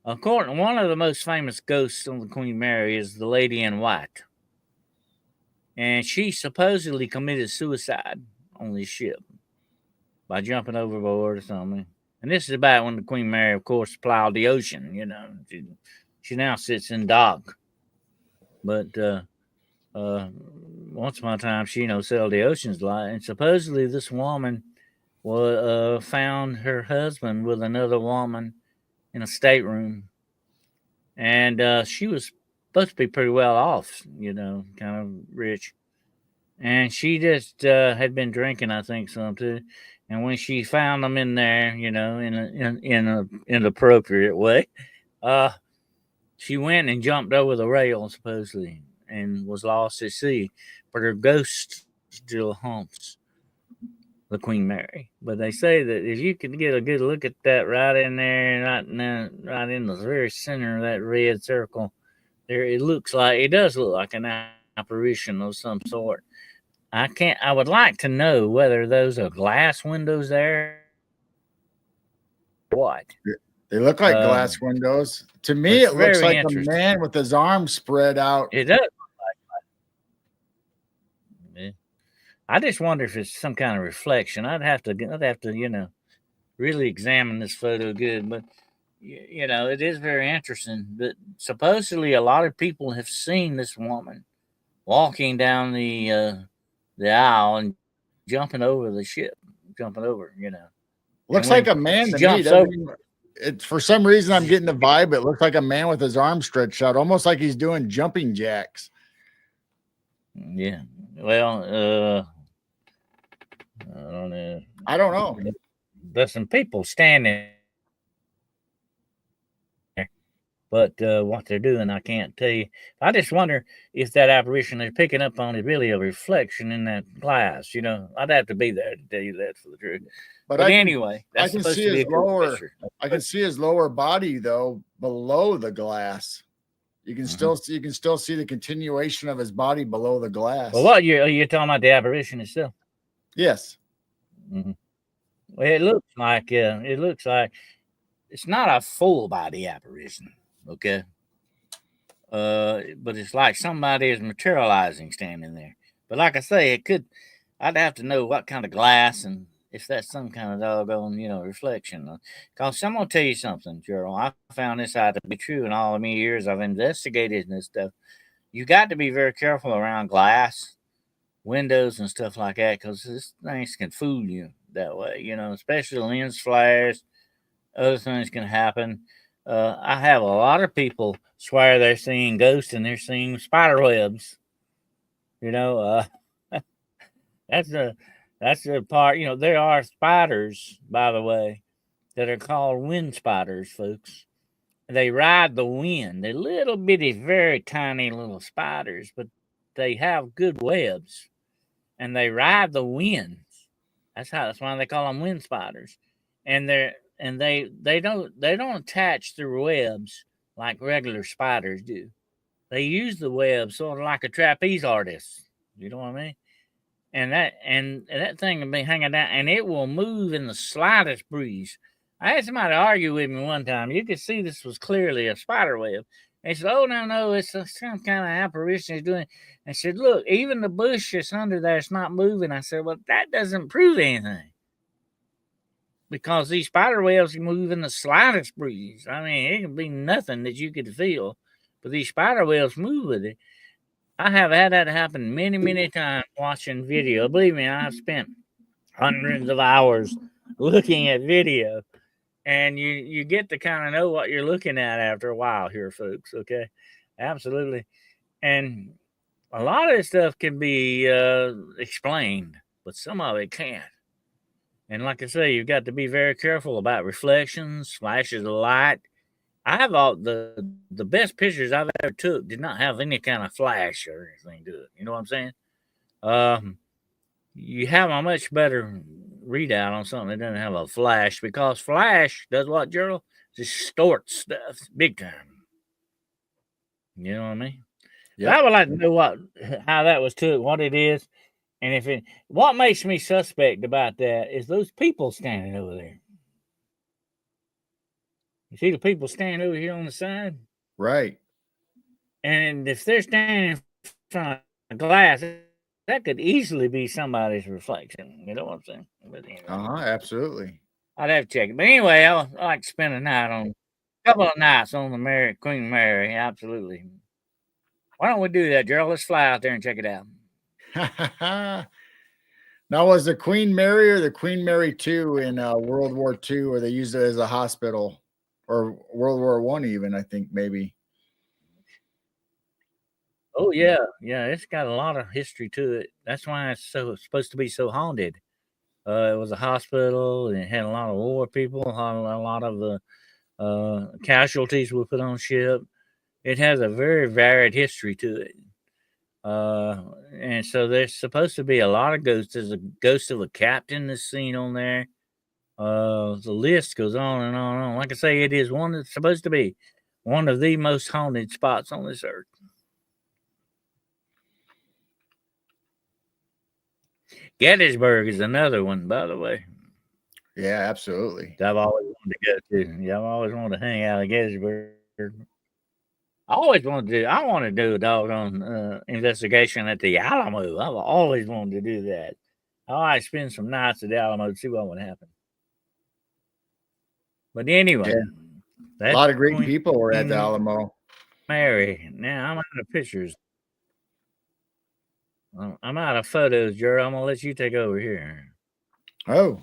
According to one of the most famous ghosts on the Queen Mary is the Lady in White. And she supposedly committed suicide on this ship by jumping overboard or something. And this is about when the Queen Mary, of course, plowed the ocean, you know. She now sits in dock. But once upon a time, she, sailed the oceans a lot. And supposedly this woman found her husband with another woman in a stateroom. And she was supposed to be pretty well off, kind of rich. And she just had been drinking, I think, some too. And when she found them in there, in an inappropriate way, she went and jumped over the rail, supposedly, and was lost at sea. But her ghost still haunts the Queen Mary. But they say that if you can get a good look at that right in there, right in the very center of that red circle, there it does look like an apparition of some sort. I would like to know whether those are glass windows there or what. They look like glass windows. To me, it looks like a man with his arms spread out. It does look like that. I just wonder if it's some kind of reflection. I'd have to, really examine this photo good. But it is very interesting. But supposedly, a lot of people have seen this woman walking down the aisle and jumping over the ship, Looks like a man to me. For some reason, I'm getting the vibe. It looks like a man with his arms stretched out, almost like he's doing jumping jacks. Yeah. Well, I don't know. There's some people standing there, but what they're doing, I can't tell you. I just wonder if that apparition they're picking up on is really a reflection in that glass. I'd have to be there to tell you that for the truth. But anyway, I can see his lower. I can see his lower body though below the glass. You can still see the continuation of his body below the glass. Well, what you're talking about the apparition itself? Yes. Mm-hmm. Well, it looks like it's not a full body apparition, okay? But it's like somebody is materializing standing there. But like I say, I'd have to know what kind of glass and if that's some kind of doggone, reflection. Because I'm going to tell you something, Gerald. I found this out to be true in all of my years I've investigated this stuff. You got to be very careful around glass, windows, and stuff like that because these things can fool you that way, especially lens flares. Other things can happen. I have a lot of people swear they're seeing ghosts and they're seeing spider webs. You know, that's the part. You know, there are spiders, by the way, that are called wind spiders, folks. They ride the wind. They're little bitty, very tiny little spiders, but they have good webs, and they ride the winds. That's why they call them wind spiders. And they don't attach their webs like regular spiders do. They use the web sort of like a trapeze artist. You know what I mean? And that thing will be hanging down, and it will move in the slightest breeze. I had somebody argue with me one time. You could see this was clearly a spider web. They said, "Oh no, it's some kind of apparition he's doing." I said, "Look, even the bush that's under there is not moving." I said, "Well, that doesn't prove anything because these spider webs move in the slightest breeze. I mean, it can be nothing that you could feel, but these spider webs move with it." I have had that happen many, many times watching video. Believe me, I've spent hundreds of hours looking at video, and you get to kind of know what you're looking at after a while here, folks. Okay, absolutely. And a lot of this stuff can be explained, but some of it can't. And like I say, you've got to be very careful about reflections, flashes of light. I have all the best pictures I've ever took did not have any kind of flash or anything to it. You know what I'm saying? You have a much better readout on something that doesn't have a flash because flash does what, Gerald? Distorts stuff big time. You know what I mean? Yeah. I would like to know how that was took, what it is, and if it. What makes me suspect about that is those people standing over there. You see the people standing over here on the side? Right. And if they're standing in front of glass, that could easily be somebody's reflection. You know what I'm saying? But anyway, Absolutely. I'd have to check it. But anyway, I like to spend a couple of nights on the Queen Mary. Absolutely. Why don't we do that, Gerald? Let's fly out there and check it out. Now, was the Queen Mary or the Queen Mary II in World War II, where they used it as a hospital, or World War I even? I think maybe. Oh yeah, it's got a lot of history to it. That's why it's supposed to be so haunted. It was a hospital, and it had a lot of war people. A lot of the casualties were put on ship. It has a very varied history to it. And so there's supposed to be a lot of ghosts. There's a ghost of a captain that's seen on there. The list goes on and on and on. Like I say, it is one that's supposed to be one of the most haunted spots on this earth. Gettysburg is another one, by the way. Yeah, absolutely. I've always wanted to go to. Yeah, I've always wanted to hang out at Gettysburg. I want to do a doggone investigation at the Alamo. I've always wanted to do that. I like to spend some nights at the Alamo to see what would happen. But anyway, a lot of great people were at the Alamo. Mary. Now I'm out of pictures. I'm out of photos, Jerry. I'm gonna let you take over here. Oh,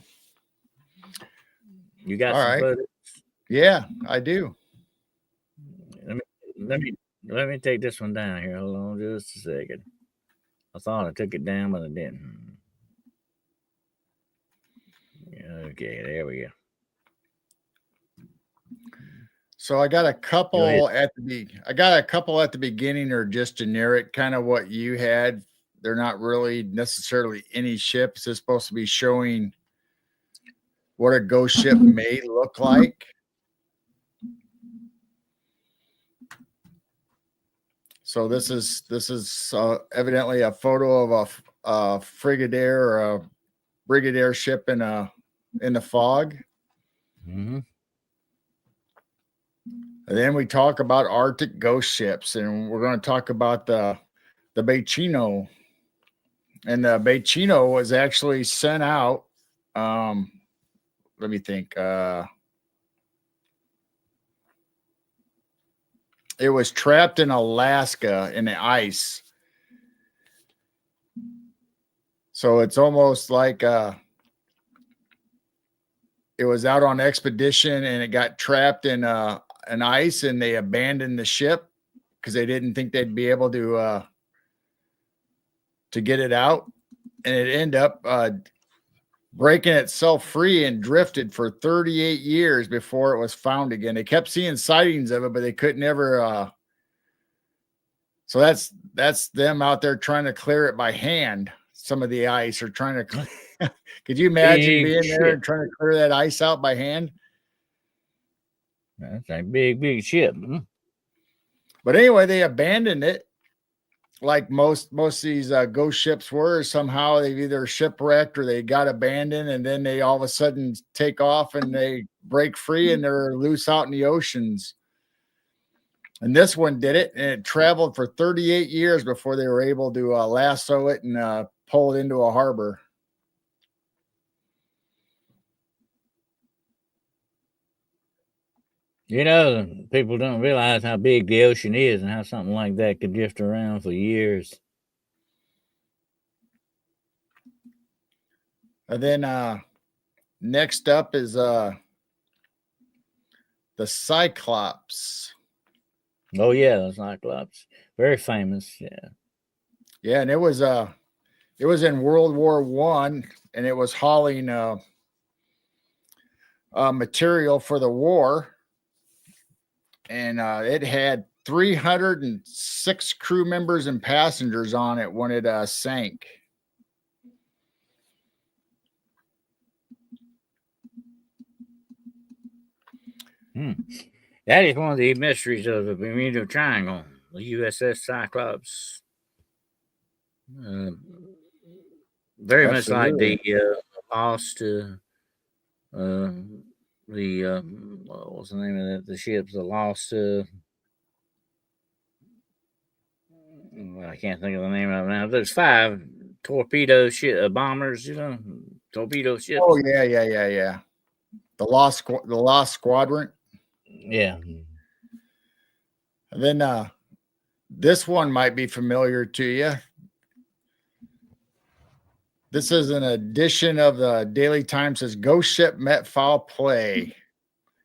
you got some photos? Yeah, I do. Let me take this one down here. Hold on just a second. I thought I took it down, but I didn't. Okay, there we go. So I got a couple at the beginning, or just generic, kind of what you had. They're not really necessarily any ships. They're supposed to be showing what a ghost ship may look like. So this is evidently a photo of a frigadier or a brigadier ship in the fog. Mm-hmm. And then we talk about Arctic ghost ships, and we're going to talk about the Bacino. And the Bacino was actually sent out. Let me think. It was trapped in Alaska in the ice. So it's almost like it was out on expedition and it got trapped in an ice, and they abandoned the ship because they didn't think they'd be able to to get it out, and it ended up breaking itself free and drifted for 38 years before it was found again. They kept seeing sightings of it, but they couldn't ever. So that's them out there trying to clear it by hand. Some of the ice, or trying to. Could you imagine being there and trying to clear that ice out by hand? That's a big ship. But anyway, they abandoned it, like most of these ghost ships were. Somehow they've either shipwrecked or they got abandoned, and then they all of a sudden take off and they break free and they're loose out in the oceans. And this one did it, and it traveled for 38 years before they were able to lasso it and pull it into a harbor. You know, people don't realize how big the ocean is and how something like that could drift around for years. And then next up is the Cyclops. Oh yeah, the Cyclops, very famous. Yeah, and it was in World War I, and it was hauling material for the war. And it had 306 crew members and passengers on it when it sank. That is one of the mysteries of the Bermuda Triangle, the USS Cyclops. Very much like the lost what was the name of that? The ships, the lost. I can't think of the name of it now. There's 5 torpedo bombers, torpedo ships. Oh yeah. The Lost Squadron. Yeah. And then this one might be familiar to you. This is an edition of the Daily Times. Says Ghost Ship Met Foul Play,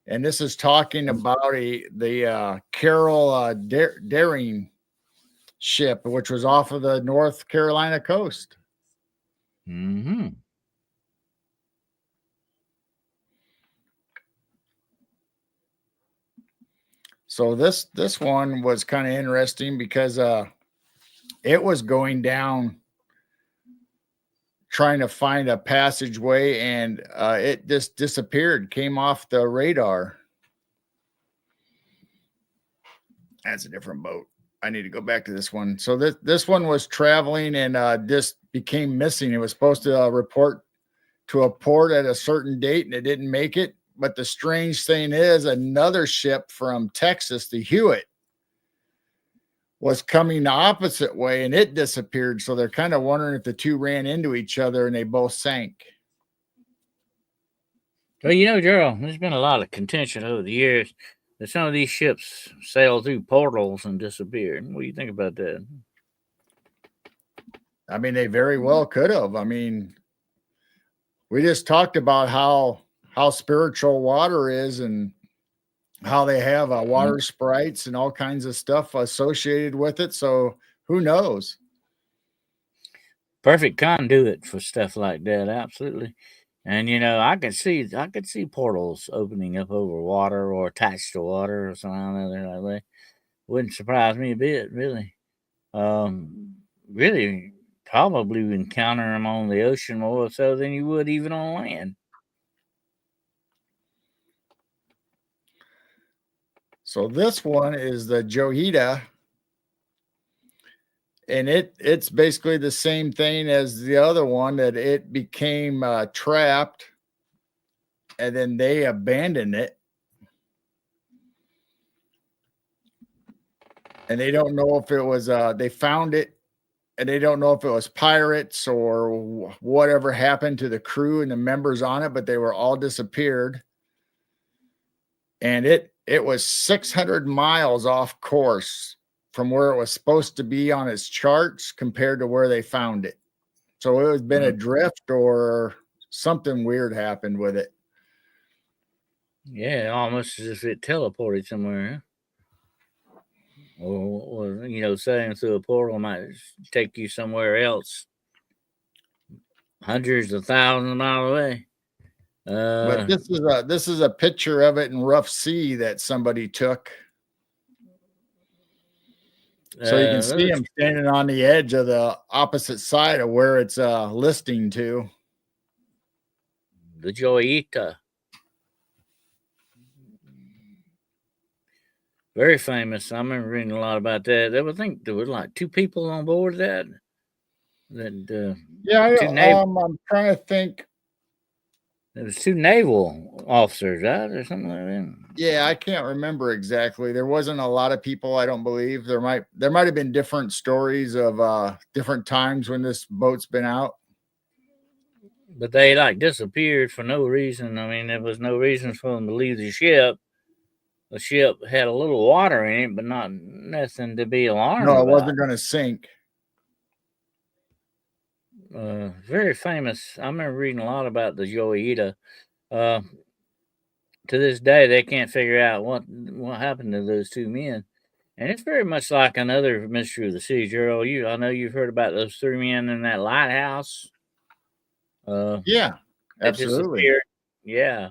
and this is talking about the Carol Daring ship, which was off of the North Carolina coast. Mm-hmm. So this one was kind of interesting because it was going down trying to find a passageway, and it just disappeared, came off the radar. That's a different boat. I need to go back to this one. So this one was traveling and just became missing. It was supposed to report to a port at a certain date, and it didn't make it. But the strange thing is, another ship from Texas, the Hewitt, was coming the opposite way, and it disappeared. So they're kind of wondering if the two ran into each other and they both sank. Well, Gerald, there's been a lot of contention over the years that some of these ships sailed through portals and disappeared. What do you think about that? I mean, they very well could have. I mean, we just talked about how spiritual water is and how they have water sprites and all kinds of stuff associated with it. So who knows? Perfect conduit for stuff like that. Absolutely. And I could see portals opening up over water or attached to water or something like that. Wouldn't surprise me a bit, really. Really, probably encounter them on the ocean more so than you would even on land. So this one is the Johida, and it's basically the same thing as the other one, that it became trapped, and then they abandoned it, and they don't know if it was they found it, and they don't know if it was pirates or whatever happened to the crew and the members on it, but they were all disappeared, and it was 600 miles off course from where it was supposed to be on its charts compared to where they found it. So it has been a drift or something weird happened with it. Yeah, almost as if it teleported somewhere. or sailing through a portal might take you somewhere else, hundreds of thousands of miles away. But this is a picture of it in rough sea that somebody took. So you can see him standing on the edge of the opposite side of where it's listing to. The Joyita. Very famous. I remember reading a lot about that. I think there was like 2 people on board that. I'm trying to think. There was 2 naval officers, right, or something like that. Yeah, I can't remember exactly. There wasn't a lot of people, I don't believe. There might have been different stories of different times when this boat's been out. But they like disappeared for no reason. I mean, there was no reason for them to leave the ship. The ship had a little water in it, but not nothing to be alarmed about. No, it wasn't going to sink. Very famous. I remember reading a lot about the Joyita. To this day, they can't figure out what happened to those 2 men. And it's very much like another mystery of the sea, Gerald. I know you've heard about those 3 men in that lighthouse. Yeah, absolutely. Yeah,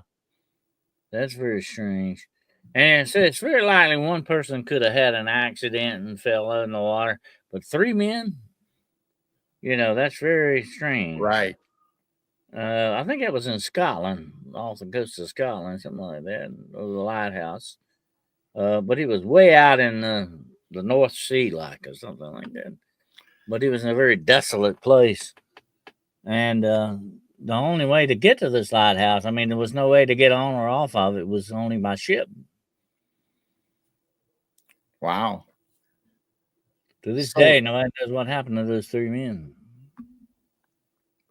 that's very strange. And so it's very likely one person could have had an accident and fell in the water, but 3 men, that's very strange. Right. I think it was in Scotland, off the coast of Scotland, something like that, or the lighthouse. But he was way out in the North Sea, or something like that. But he was in a very desolate place. And the only way to get to this lighthouse, I mean, there was no way to get on or off of it. It was only by ship. Wow. To this day, nobody knows what happened to those 3 men.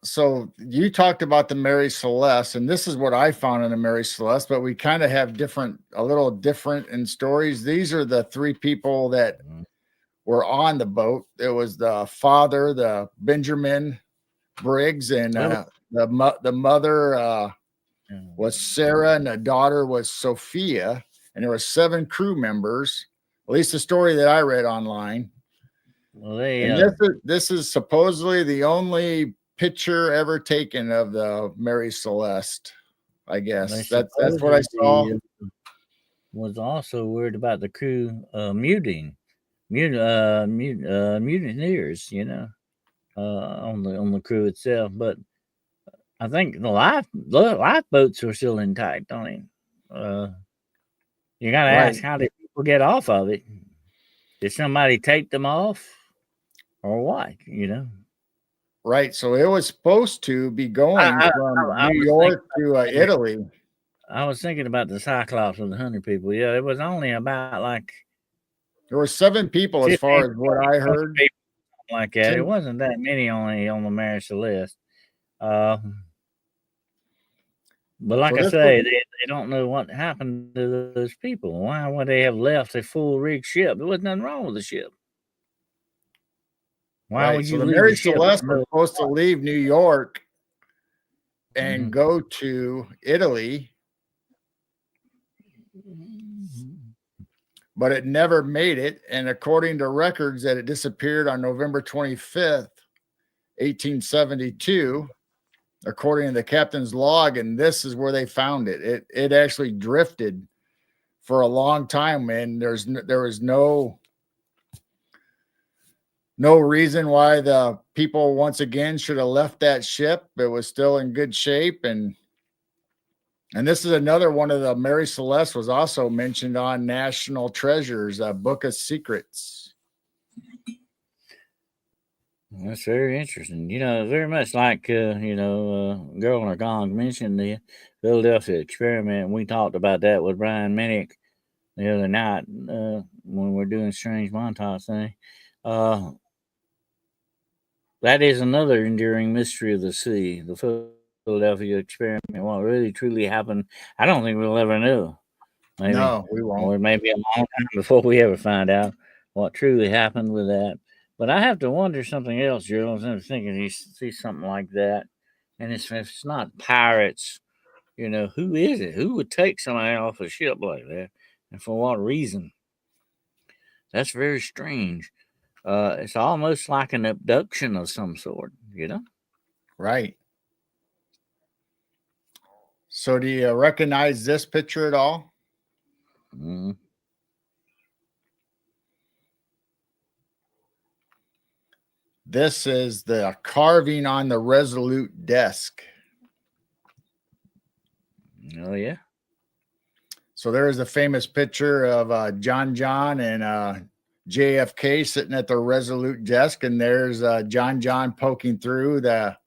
So you talked about the Mary Celeste, and this is what I found in the Mary Celeste, but we kind of have a little different in stories. These are the 3 people that were on the boat. It was the father, the Benjamin Briggs, and the mother was Sarah, and the daughter was Sophia, and there were 7 crew members. At least the story that I read online. Well, this is supposedly the only picture ever taken of the Mary Celeste. I guess that's what I saw. Was also worried about the crew mutineers, on the crew itself. But I think the lifeboats are still intact, don't they? You got to ask, how did people get off of it? Did somebody take them off, or what? Right. So it was supposed to be going from New York to Italy. I was thinking about the Cyclops of the 100 people. Yeah, it was only about there were 7 people as far as what I heard. Like that. It wasn't that many only on the Mary Celeste. But like I say, they don't know what happened to those people. Why would they have left a full rig ship? There was nothing wrong with the ship. Why would you the leave Mary the ship? Celeste was supposed to leave New York and go to Italy, but it never made it. And according to records, that it disappeared on November 25th, 1872. According to the captain's log, and this is where they found it. It actually drifted for a long time, and there was no reason why the people once again should have left that ship. It was still in good shape, and this is another one of the Mary Celeste was also mentioned on National Treasures, Book of Secrets. That's very interesting. Very much like, Girl in Her Gong mentioned the Philadelphia experiment. We talked about that with Brian Minnick the other night when we're doing Strange Montauk thing. That is another enduring mystery of the sea, the Philadelphia experiment. What really truly happened, I don't think we'll ever know. Maybe. No, we won't. Or maybe a long time before we ever find out what truly happened with that. But I have to wonder something else, Gerald. I was thinking you see something like that, and if it's not pirates, who is it? Who would take somebody off a ship like that, and for what reason? That's very strange. It's almost like an abduction of some sort, you know? Right. So do you recognize this picture at all? Mm. This is the carving on the Resolute desk. Oh, yeah. So there's a famous picture of John and JFK sitting at the Resolute desk, and there's John poking through the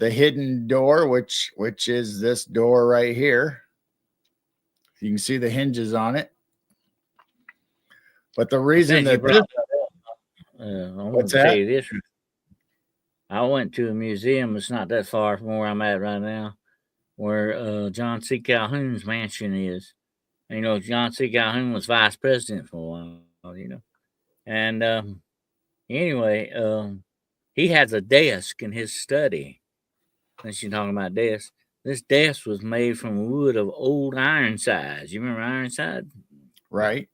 hidden door, which is this door right here. You can see the hinges on it. But the reason that this, I want what's to tell that? you this. I went to a museum. It's not that far from where I'm at right now, where John C. Calhoun's mansion is. And, you know, John C. Calhoun was vice president for a while, you know. And anyway, he has a desk in his study. Since you're talking about desks, this desk was made from wood of old Ironsides. You remember Ironside? Right.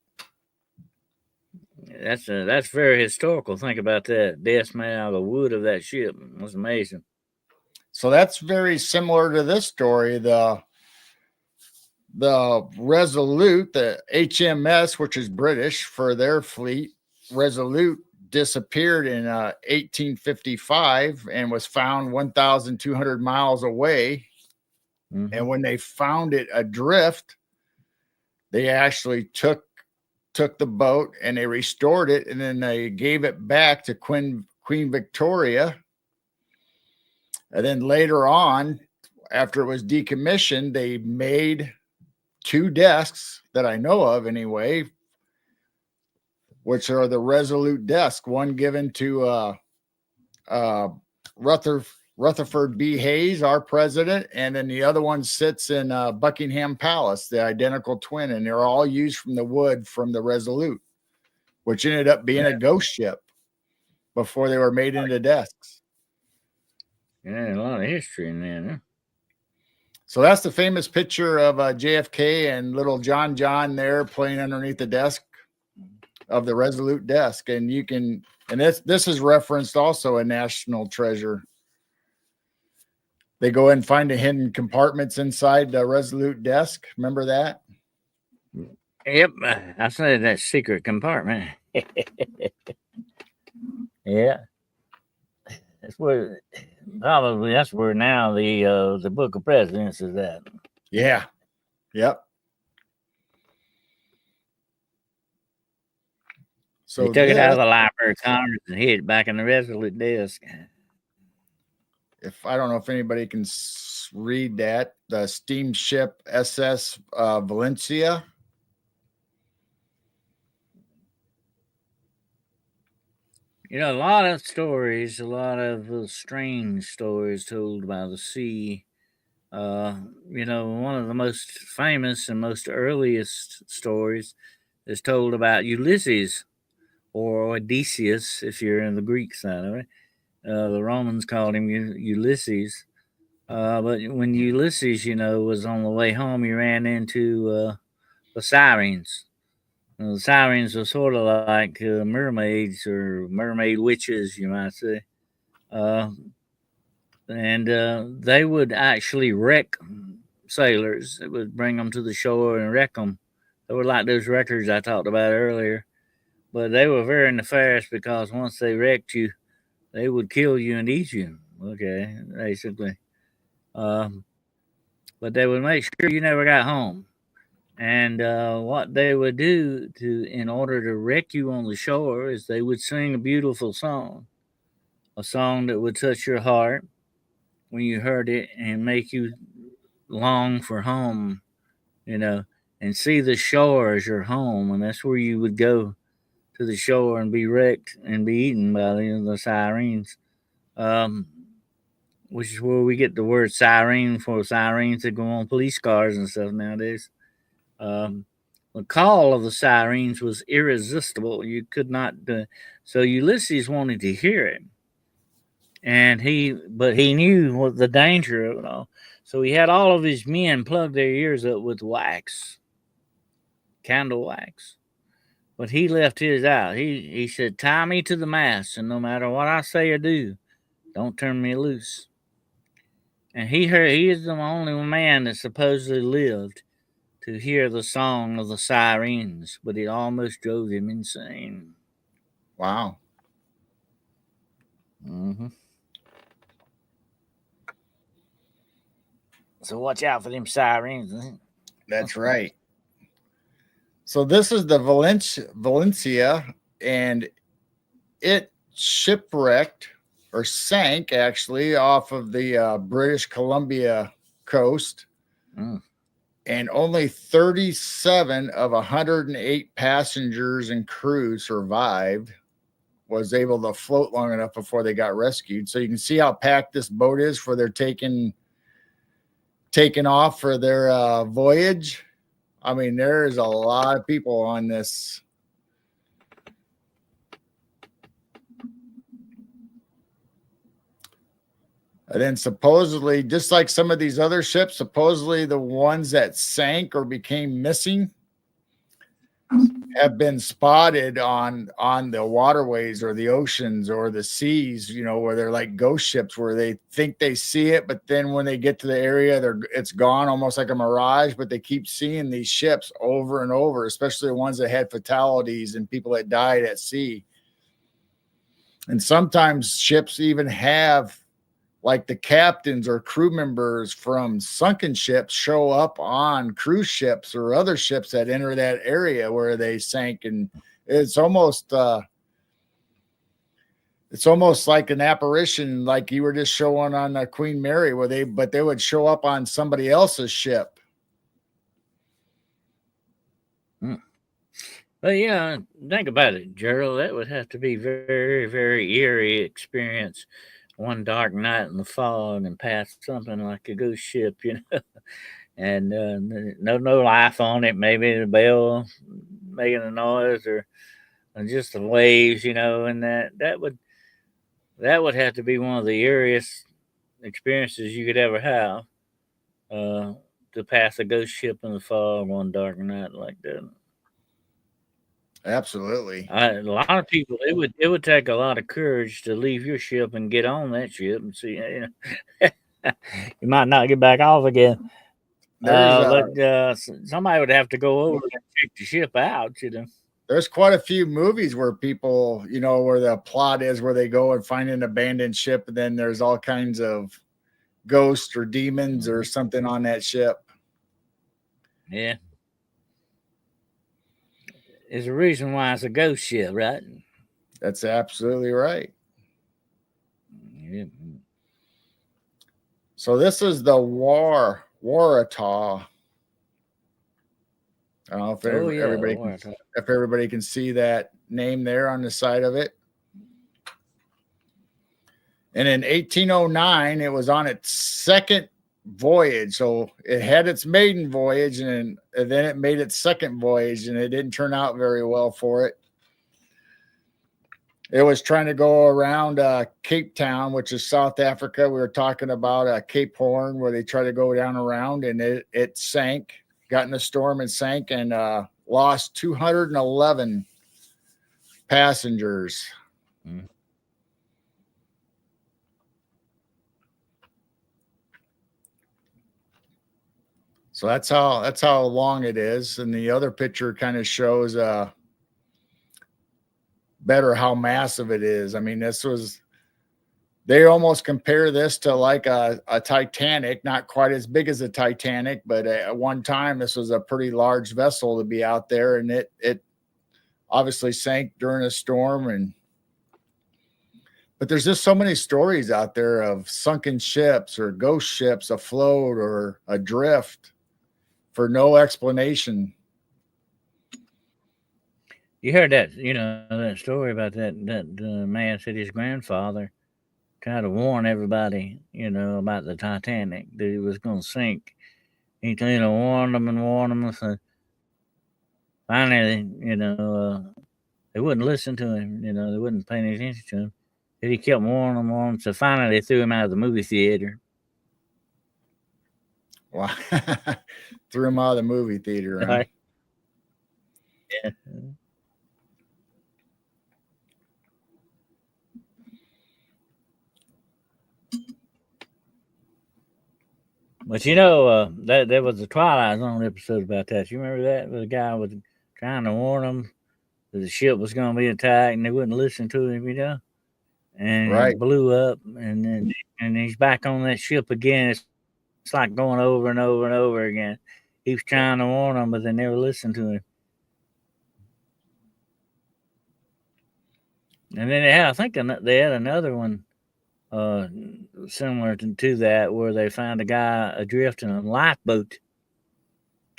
That's very historical. Think about that. Desk made out of the wood of that ship. That's amazing. So that's very similar to this story. The Resolute, the HMS, which is British for their fleet, Resolute disappeared in 1855 and was found 1,200 miles away. Mm-hmm. And when they found it adrift, they actually took the boat and they restored it, and then they gave it back to Queen Victoria. And then later on, after it was decommissioned, they made 2 desks that I know of anyway, which are the Resolute desk, one given to Rutherford B. Hayes, our president, and then the other one sits in Buckingham Palace, the identical twin, and they're all used from the wood from the Resolute, which ended up being a ghost ship before they were made into desks. Yeah, a lot of history in there. Huh? So that's the famous picture of JFK and little John there playing underneath the desk of the Resolute desk. And you can, and this is referenced also a national treasure. They go and find the hidden compartments inside the Resolute desk. Remember that? Yep, I said that secret compartment. Yeah, that's where that's where now the Book of Presidents is at. Yeah. Yep. So they took it out of the Library of Congress and hid it back in the Resolute desk. If I don't know if anybody can read that, the steamship SS Valencia. You know, a lot of stories, a lot of strange stories told by the sea. You know, one of the most famous and most earliest stories is told about Ulysses or Odysseus, if you're in the Greek side of it. The Romans called him Ulysses. But when Ulysses, you know, was on the way home, he ran into the sirens. The sirens were sort of like mermaids or mermaid witches, you might say. And they would actually wreck sailors. It would bring them to the shore and wreck them. They were like those wreckers I talked about earlier. But they were very nefarious because once they wrecked you, they would kill you and eat you. Okay, basically. But they would make sure you never got home. And what they would do in order to wreck you on the shore is they would sing a beautiful song, a song that would touch your heart when you heard it and make you long for home, you know, and see the shore as your home. And that's where you would go, to the shore, and be wrecked and be eaten by the sirens. Which is where we get the word siren for sirens that go on police cars and stuff nowadays. The call of the sirens was irresistible. You could not. So Ulysses wanted to hear it, but he knew what the danger of it all. So he had all of his men plug their ears up with wax, candle wax, But he left his out. He said, "Tie me to the mast, and no matter what I say or do, don't turn me loose." And he is the only man that supposedly lived to hear the song of the sirens, but it almost drove him insane. Wow. Mm-hmm. So watch out for them sirens. That's right. So this is the Valencia, and it shipwrecked or sank actually off of the British Columbia coast. Mm. And only 37 of 108 passengers and crew survived, was able to float long enough before they got rescued. So you can see how packed this boat is for their taking off for their voyage. I mean, there's a lot of people on this. And then supposedly, just like some of these other ships, supposedly the ones that sank or became missing have been spotted on the waterways or the oceans or the seas, you know, where they're like ghost ships where they think they see it, but then when they get to the area, it's gone, almost like a mirage. But they keep seeing these ships over and over, especially the ones that had fatalities and people that died at sea. And sometimes ships even have, like, the captains or crew members from sunken ships show up on cruise ships or other ships that enter that area where they sank. And it's almost like an apparition, like you were just showing on Queen Mary, where they would show up on somebody else's ship. But yeah, think about it, Gerald. That would have to be very, very eerie experience. One dark night in the fog and past something like a ghost ship, you know, and no life on it. Maybe the bell making a noise, or just the waves, you know, and that would have to be one of the eeriest experiences you could ever have. To pass a ghost ship in the fog one dark night like that. Absolutely. A lot of people, it would take a lot of courage to leave your ship and get on that ship and see. You know, you might not get back off again. But somebody would have to go over and check the ship out. You know. There's quite a few movies where people, you know, where the plot is where they go and find an abandoned ship, and then there's all kinds of ghosts or demons or something on that ship. Yeah. There's a reason why it's a ghost ship, right? That's absolutely right. Yeah. So this is the Watertown. I don't know if if everybody can see that name there on the side of it. And in 1809, it was on its second voyage. So it had its maiden voyage, and then it made its second voyage, and it didn't turn out very well for it. It was trying to go around Cape Town, which is South Africa. We were talking about Cape Horn, where they try to go down around, and it sank, got in a storm and sank, and lost 211 passengers. Mm-hmm. So that's how long it is. And the other picture kind of shows better how massive it is. I mean, they almost compare this to like a Titanic, not quite as big as a Titanic, but at one time this was a pretty large vessel to be out there, and it obviously sank during a storm. But there's just so many stories out there of sunken ships or ghost ships afloat or adrift for no explanation. You heard that, that story about that man said his grandfather tried to warn everybody, about the Titanic, that it was going to sink. He, warned them and warned them. So finally, they wouldn't listen to him. They wouldn't pay any attention to him. But he kept warning them. So finally, they threw him out of the movie theater. Wow. Threw him out of the movie theater. Huh? Yeah. But you know, that there was a Twilight Zone episode about that. You remember that? The guy was trying to warn them that the ship was going to be attacked, and they wouldn't listen to him. You know, and he Right. blew up, and then and he's back on that ship again. It's like going over and over and over again. He was trying to warn them, but they never listened to him. And then I think they had another one uh, similar to that, where they found a guy adrift in a lifeboat,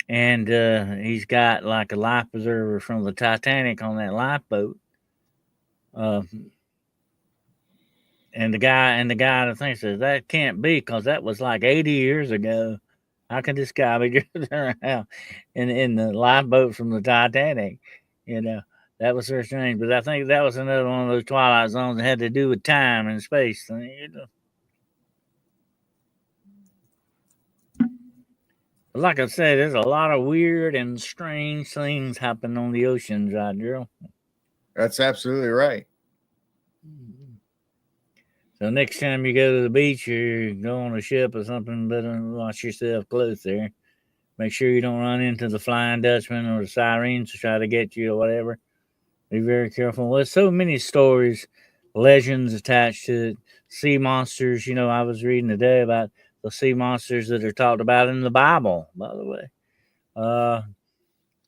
and he's got like a life preserver from the Titanic on that lifeboat. Uh, and the guy I think says that can't be because that was like 80 years ago. How can this guy be drifting around in the lifeboat from the Titanic? You know, that was very strange. But I think that was another one of those Twilight Zones that had to do with time and space. You know. But like I said, there's a lot of weird and strange things happen on the oceans, right, Gerald? That's absolutely right. So next time you go to the beach or go on a ship or something, better watch yourself close there. Make sure you don't run into the Flying Dutchman or the sirens to try to get you or whatever. Be very careful. Well, there's so many stories, legends attached to it. Sea monsters. You know, I was reading today about the sea monsters that are talked about in the Bible, by the way. A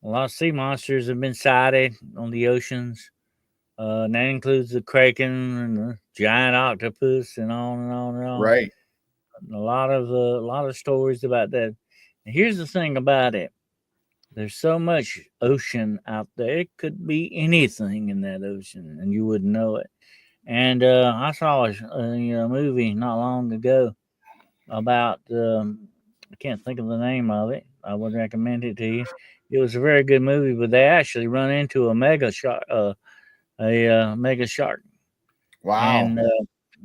lot of sea monsters have been sighted on the oceans. And that includes the kraken and the giant octopus and on and on and on. Right. A lot of stories about that. And here's the thing about it: there's so much ocean out there. It could be anything in that ocean, and you wouldn't know it. And I saw a movie not long ago about I can't think of the name of it. I would recommend it to you. It was a very good movie, but they actually run into a mega shark, Wow. and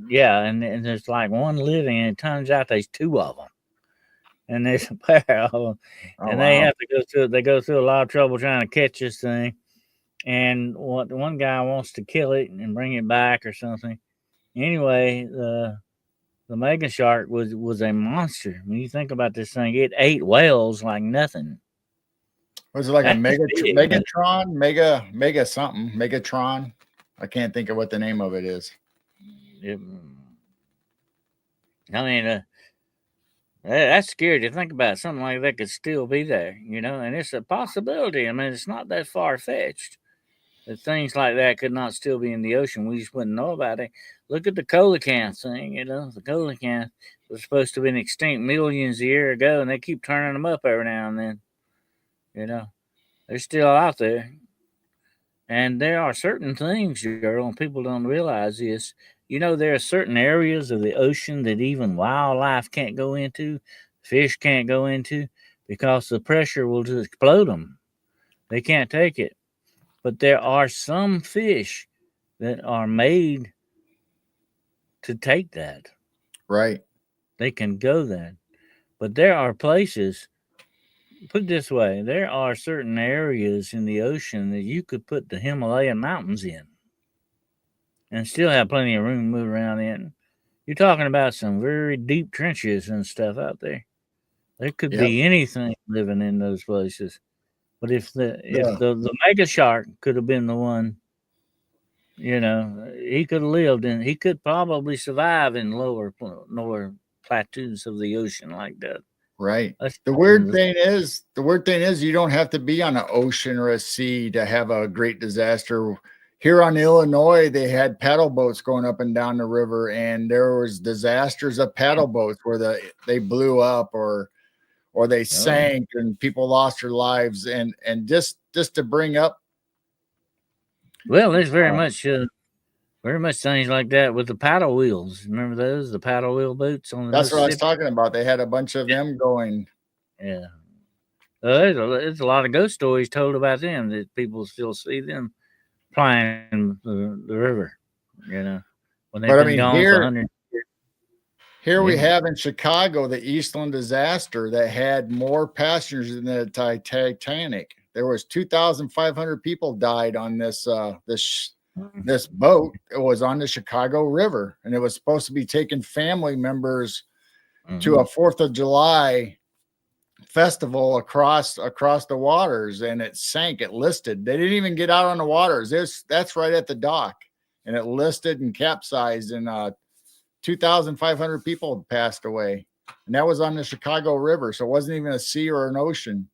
yeah, and there's like one living, and it turns out there's two of them, and there's a pair of them, Oh, and they wow. have to go through. They go through a lot of trouble trying to catch this thing, and what one guy wants to kill it and bring it back or something. Anyway, the mega shark was a monster. When you think about this thing, it ate whales like nothing. Was it like a That's big. Megatron? Mega something. Megatron. I can't think of what the name of it is. It, I mean, that's scary to think about. Something like that could still be there, you know, and it's a possibility. I mean, it's not that far fetched that things like that could not still be in the ocean. We just wouldn't know about it. Look at the coelacanth thing, you know, the coelacanth was supposed to have been extinct millions of years ago, and they keep turning them up every now and then, you know. They're still out there. And there are certain things, girl, and people don't realize this. You know, there are certain areas of the ocean that even wildlife can't go into, fish can't go into, because the pressure will just explode them. They can't take it. But there are some fish that are made to take that. Right. They can go there. But there are places, put it this way, there are certain areas in the ocean that you could put the Himalayan mountains in and still have plenty of room to move around in. You're talking about some very deep trenches and stuff out there. There could Yep. be anything living in those places. But if Yeah. the mega shark could have been the one, you know, he could have lived and he could probably survive in lower plateaus of the ocean like that. Right. That's The weird thing is you don't have to be on an ocean or a sea to have a great disaster. Here on Illinois, they had paddle boats going up and down the river, and there was disasters of paddle boats where they blew up or they sank and people lost their lives. And just to bring up, well, there's very much things like that with the paddle wheels. Remember those? The paddle wheel boats on the that's what I was Mississippi? talking about. They had a bunch of them going. Yeah. There's a lot of ghost stories told about them that people still see them plying the river, you know, when they've But I been mean, gone for 100 years. here we Yeah. have in Chicago the Eastland disaster that had more passengers than the Titanic. There was 2,500 people died on this boat. It was on the Chicago River, and it was supposed to be taking family members to a 4th of July festival across the waters, and it sank. It listed. They didn't even get out on the waters. That's right at the dock, and it listed and capsized, and 2,500 people passed away, and that was on the Chicago River, so it wasn't even a sea or an ocean.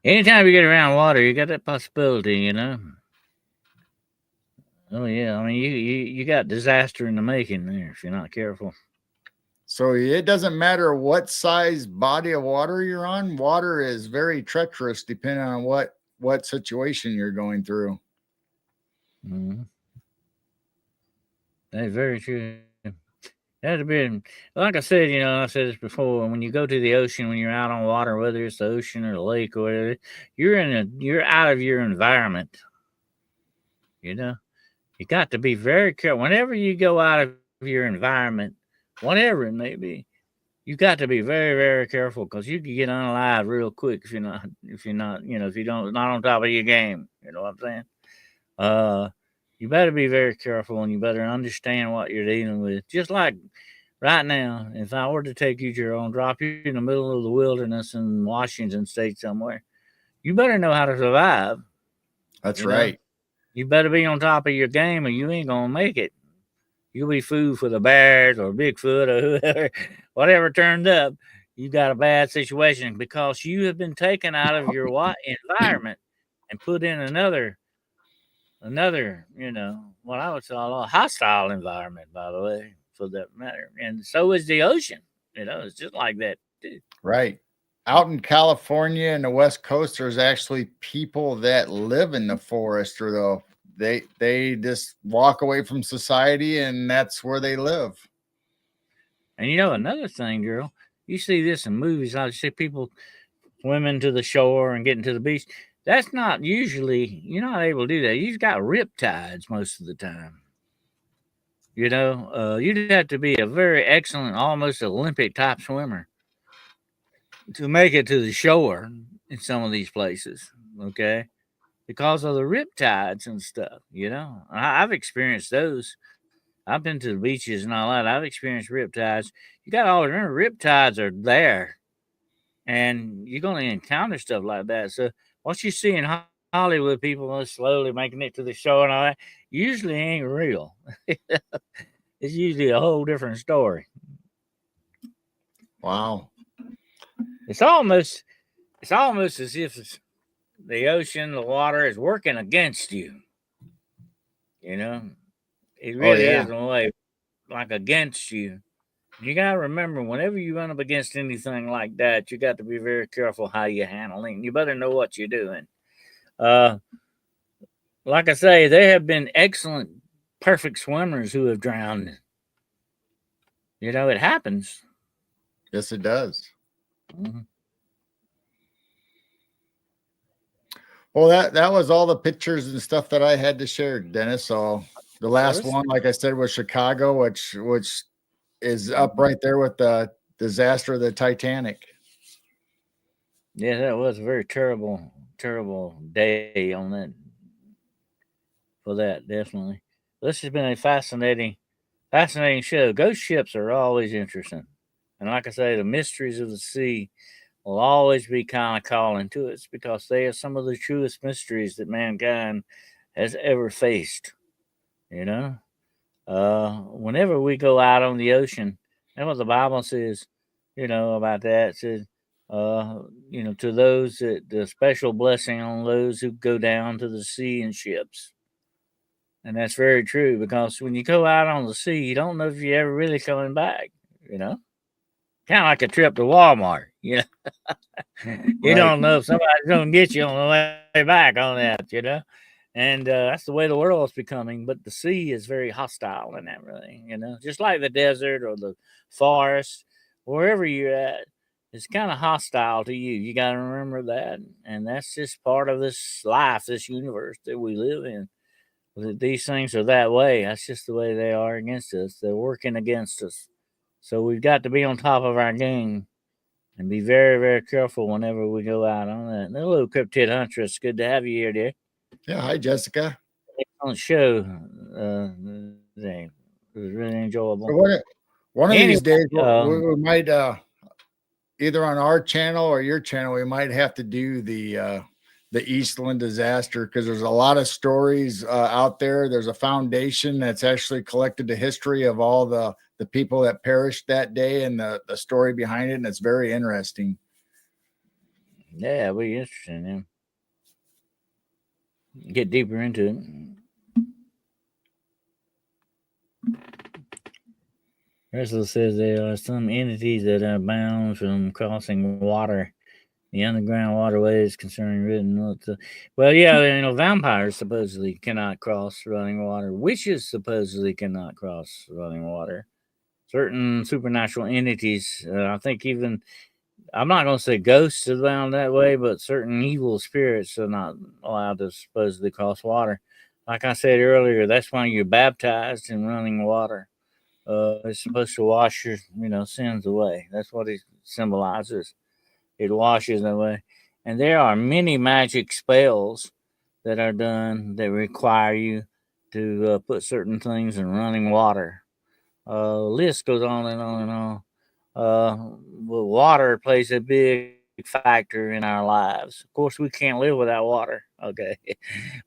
Anytime you get around water, you got that possibility, you know. Oh yeah, I mean you got disaster in the making there if you're not careful. So it doesn't matter what size body of water you're on. Water is very treacherous depending on what situation you're going through. Mm-hmm. That's very true. That'd have been, like I said, you know, I said this before. When you go to the ocean, when you're out on water, whether it's the ocean or the lake or whatever, you're out of your environment. You know, you got to be very careful. Whenever you go out of your environment, whatever it may be, you got to be very, very careful because you can get unalive real quick if you're not, you know, if you don't, not on top of your game. You know what I'm saying? You better be very careful and you better understand what you're dealing with. Just like right now, if I were to take you, Gerald, and drop you in the middle of the wilderness in Washington State somewhere, you better know how to survive. That's right. Know? You better be on top of your game or you ain't going to make it. You'll be food for the bears or Bigfoot or whoever, whatever turned up. You got a bad situation because you have been taken out of your environment and put in another, you know, what I would call a hostile environment, by the way, for that matter. And so is the ocean. You know, it's just like that, too. Right. Out in California and the West Coast, there's actually people that live in the forest, or they just walk away from society, and that's where they live. And you know, another thing, girl, you see this in movies. I see people swimming to the shore and getting to the beach. That's not usually, you're not able to do that. You've got riptides most of the time. You know, you'd have to be a very excellent, almost Olympic type swimmer to make it to the shore in some of these places. Okay. Because of the riptides and stuff, you know. I've experienced those. I've been to the beaches and all that. I've experienced riptides. You got to all remember, riptides are there, and you're going to encounter stuff like that. So what you see in Hollywood, people slowly making it to the shore and all that, usually ain't real. It's usually a whole different story. Wow. It's almost as if the ocean, the water is working against you. You know, it really is in a way like against you. You got to remember, whenever you run up against anything like that, you got to be very careful how you handle it. You better know what you're doing. Like I say, there have been excellent, perfect swimmers who have drowned. You know, it happens. Yes, it does. Mm-hmm. Well, that was all the pictures and stuff that I had to share, Dennis. So the last one, like I said, was Chicago, which is up right there with the disaster of the Titanic. Yeah, that was a very terrible, terrible day on that. For that, definitely. This has been a fascinating show. Ghost ships are always interesting. And like I say, the mysteries of the sea will always be kind of calling to us because they are some of the truest mysteries that mankind has ever faced. You know? Whenever we go out on the ocean, and what the Bible says, you know, about that, it says, you know, to those that the special blessing on those who go down to the sea in ships. And that's very true because when you go out on the sea, you don't know if you're ever really coming back, you know? Kind of like a trip to Walmart, you know? You don't know if somebody's going to get you on the way back on that, you know? And that's the way the world is becoming. But the sea is very hostile in that, really, you know? Just like the desert or the forest, wherever you're at, it's kind of hostile to you. You got to remember that. And that's just part of this life, this universe that we live in. These things are that way. That's just the way they are against us. They're working against us. So we've got to be on top of our game and be very, very careful whenever we go out on that. Hello, Cryptid Huntress. Good to have you here, dear. Yeah, hi, Jessica. On the show, It was really enjoyable. So one of these days, we Anyway, might either on our channel or your channel, we might have to do the Eastland disaster, because there's a lot of stories out there. There's a foundation that's actually collected the history of all the people that perished that day and the story behind it, and it's very interesting. Yeah, it'll be interesting. Yeah. Get deeper into it. Russell says there are some entities that are bound from crossing water. The underground waterways concerning written. Well, yeah, vampires supposedly cannot cross running water. Witches supposedly cannot cross running water. Certain supernatural entities, I think even, I'm not going to say ghosts are bound that way, but certain evil spirits are not allowed to supposedly cross water. Like I said earlier, that's why you're baptized in running water. It's supposed to wash your, sins away. That's what it symbolizes. It washes away. And there are many magic spells that are done that require you to put certain things in running water. List goes on and on and on. Well, water plays a big factor in our lives. Of course, we can't live without water. Okay,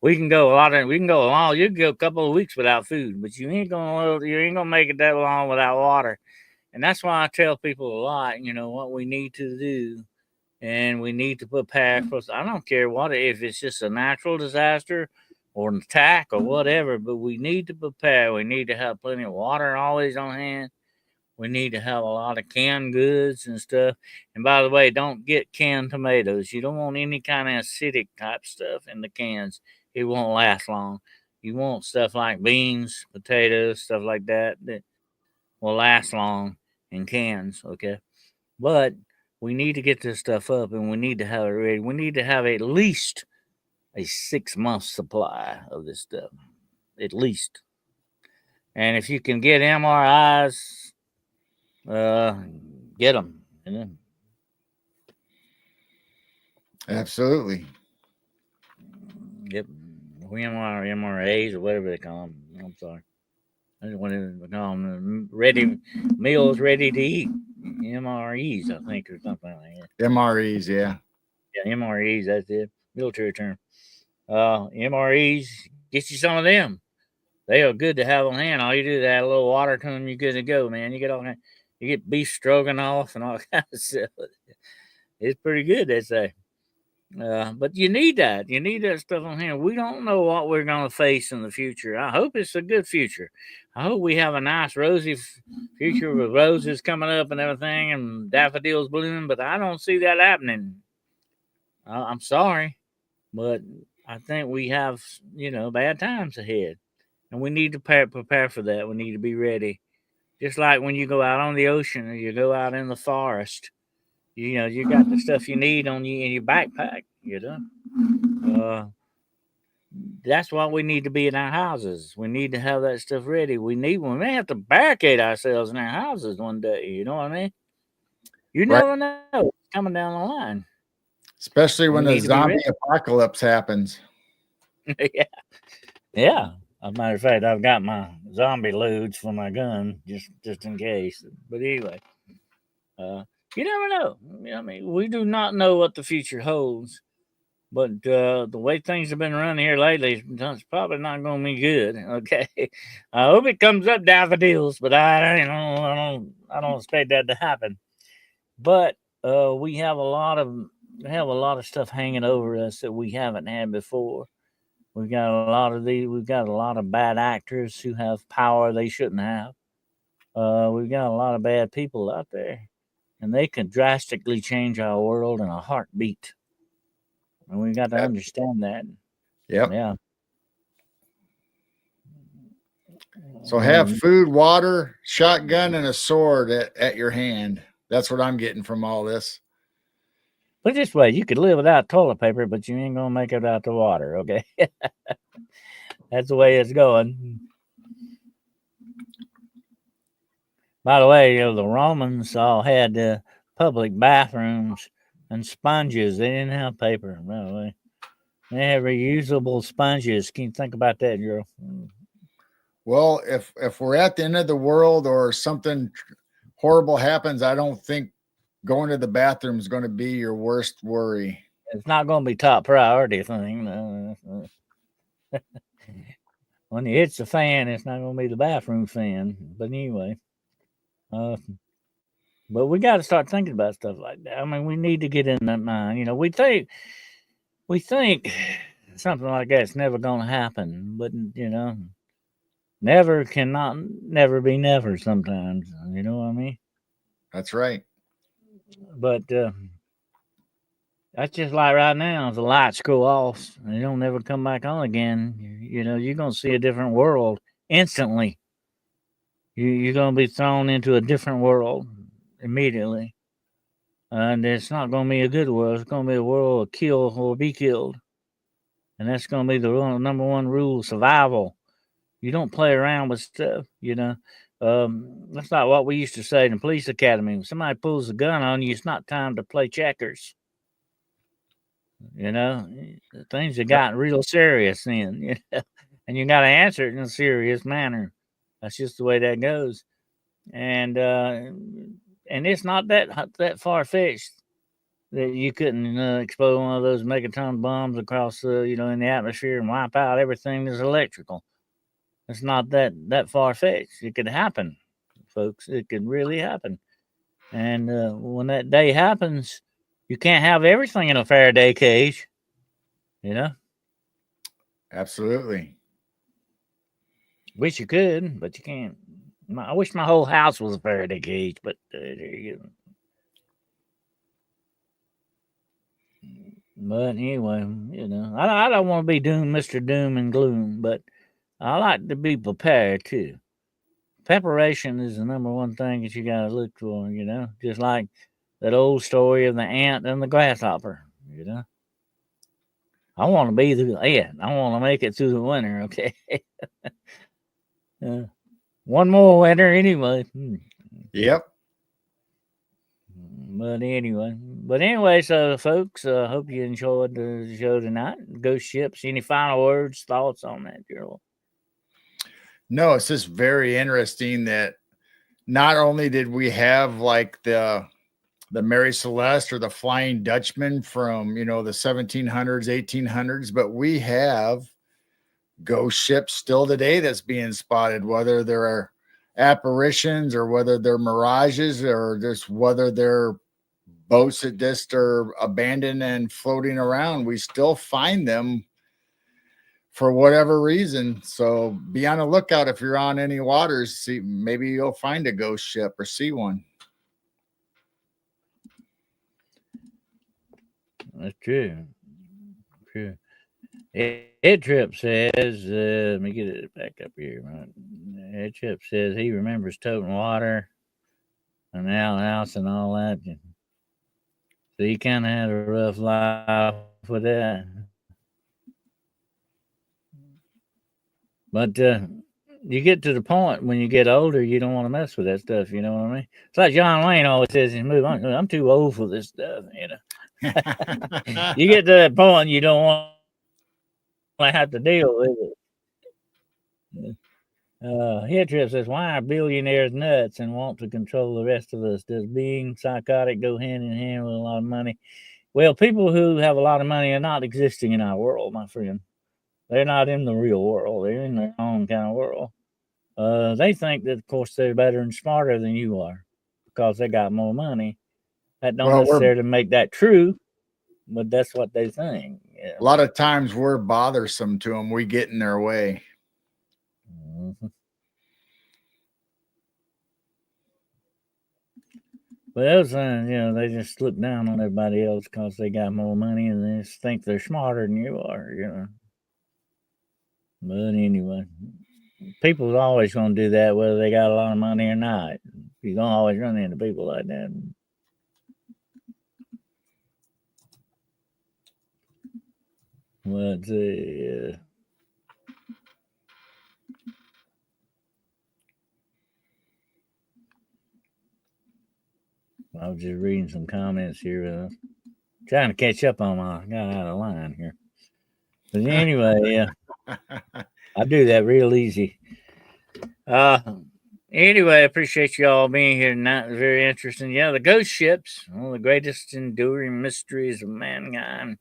we can go long. You can go a couple of weeks without food, but you ain't gonna make it that long without water. And that's why I tell people a lot. What we need to do, and we need to prepare for. I don't care what, if it's just a natural disaster or an attack or whatever, but we need to prepare. We need to have plenty of water always on hand. We need to have a lot of canned goods and stuff. And by the way, don't get canned tomatoes. You don't want any kind of acidic type stuff in the cans. It won't last long. You want stuff like beans, potatoes, stuff like that will last long in cans, okay? But we need to get this stuff up, and we need to have it ready. We need to have at least a 6-month supply of this stuff, at least. And if you can get MRIs, get them. Absolutely. Yep. MRAs or whatever they call them. I'm sorry. I just wanted to call them meals ready to eat. MREs, I think, or something like that. MREs, yeah. Yeah, MREs, that's it. Military term. MREs, get you some of them. They are good to have on hand. All you do is add a little water to them, you're good to go, man. You get beef stroganoff and all kinds of stuff. It's pretty good, they say. But you need that. You need that stuff on hand. We don't know what we're going to face in the future. I hope it's a good future. I hope we have a nice, rosy future with roses coming up and everything and daffodils blooming, but I don't see that happening. I'm sorry, but I think we have, bad times ahead. And we need to prepare for that. We need to be ready. Just like when you go out on the ocean or you go out in the forest, you got the stuff you need on you in your backpack, That's what we need to be in our houses. We need to have that stuff ready. We may have to barricade ourselves in our houses one day. You know what I mean? You never know what's coming down the line. Especially when the zombie apocalypse happens. Yeah. Yeah. As a matter of fact, I've got my zombie loads for my gun just in case. But anyway, you never know. I mean, we do not know what the future holds. But the way things have been running here lately, it's probably not going to be good. Okay, I hope it comes up daffodils, but I don't expect that to happen. But we have a lot of stuff hanging over us that we haven't had before. We've got a lot of We've got a lot of bad actors who have power they shouldn't have. We've got a lot of bad people out there, and they can drastically change our world in a heartbeat. And we got to understand that. Yep. Yeah. So have food, water, shotgun, and a sword at your hand. That's what I'm getting from all this. Put it this way, you could live without toilet paper, but you ain't gonna make it without the water, okay? That's the way it's going. By the way, the Romans all had public bathrooms and sponges. They didn't have paper, by the way. They had reusable sponges. Can you think about that, girl? Well, if we're at the end of the world or something horrible happens, I don't think going to the bathroom is going to be your worst worry. It's not going to be top priority thing. No. When it hits the fan, it's not going to be the bathroom fan. But anyway, but we got to start thinking about stuff like that. I mean, we need to get in that mind. You know, we think something like that's never going to happen, but you know, never cannot never be never. Sometimes, you know what I mean. That's right. But that's just like right now. If the lights go off and they don't never come back on again, you know, you're gonna see a different world instantly. You're gonna be thrown into a different world immediately, and it's not gonna be a good world. It's gonna be a world of kill or be killed, and that's gonna be the number one rule: survival. You don't play around with stuff, you know. That's not what we used to say in the police academy. When somebody pulls a gun on you, it's not time to play checkers. You know, things have gotten real serious then, you know, and you got to answer it in a serious manner. That's just the way that goes, and it's not that far fetched that you couldn't explode one of those megaton bombs across you know, in the atmosphere and wipe out everything that's electrical. It's not that far fetched. It could happen, folks. It could really happen, and when that day happens, you can't have everything in a Faraday cage. You know, Absolutely. wish you could, but you can't. I wish my whole house was a Faraday cage, but there you go. But anyway, you know, I don't want to be Mr. Doom and Gloom, but I like to be prepared too. Preparation is the number one thing that you got to look for, you know, just like that old story of the ant and the grasshopper, you know. I want to be the ant. I want to make it through the winter, okay? One more winter anyway. Yep. But anyway, so folks, hope you enjoyed the show tonight. Ghost ships. Any final words, thoughts on that, Gerald? No, it's just very interesting that not only did we have like the Mary Celeste or the Flying Dutchman from, you know, the 1700s, 1800s, but we have ghost ships still today that's being spotted, whether there are apparitions or whether they're mirages or just whether they're boats that just are abandoned and floating around. We still find them for whatever reason. So be on the lookout if you're on any waters. See, maybe you'll find a ghost ship or see one. That's true. True. Ed Trip says, let me get it back up here. Ed Trip says he remembers toting water and outhouse and all that. So he kind of had a rough life with that. But you get to the point when you get older, you don't want to mess with that stuff. You know what I mean? It's like John Wayne always says in his movie, I'm too old for this stuff. You know, you get to that point, you don't want to have to deal with it. Trip says, why are billionaires nuts and want to control the rest of us? Does being psychotic go hand in hand with a lot of money? Well, people who have a lot of money are not existing in our world, my friend. They're not in the real world. They're in their own kind of world. They think that, of course, they're better and smarter than you are because they got more money. That don't necessarily make that true, but that's what they think. Yeah. A lot of times we're bothersome to them. We get in their way. Mm-hmm. But those things, you know, they just look down on everybody else because they got more money and they just think they're smarter than you are, you know. But anyway, people's always going to do that whether they got a lot of money or not. You're going to always run into people like that. Let's see. I was just reading some comments here. Trying to catch up on my got out of line here. But anyway, I do that real easy. Anyway, I appreciate you all being here tonight. It was very interesting. Yeah, the ghost ships, one of the greatest enduring mysteries of mankind.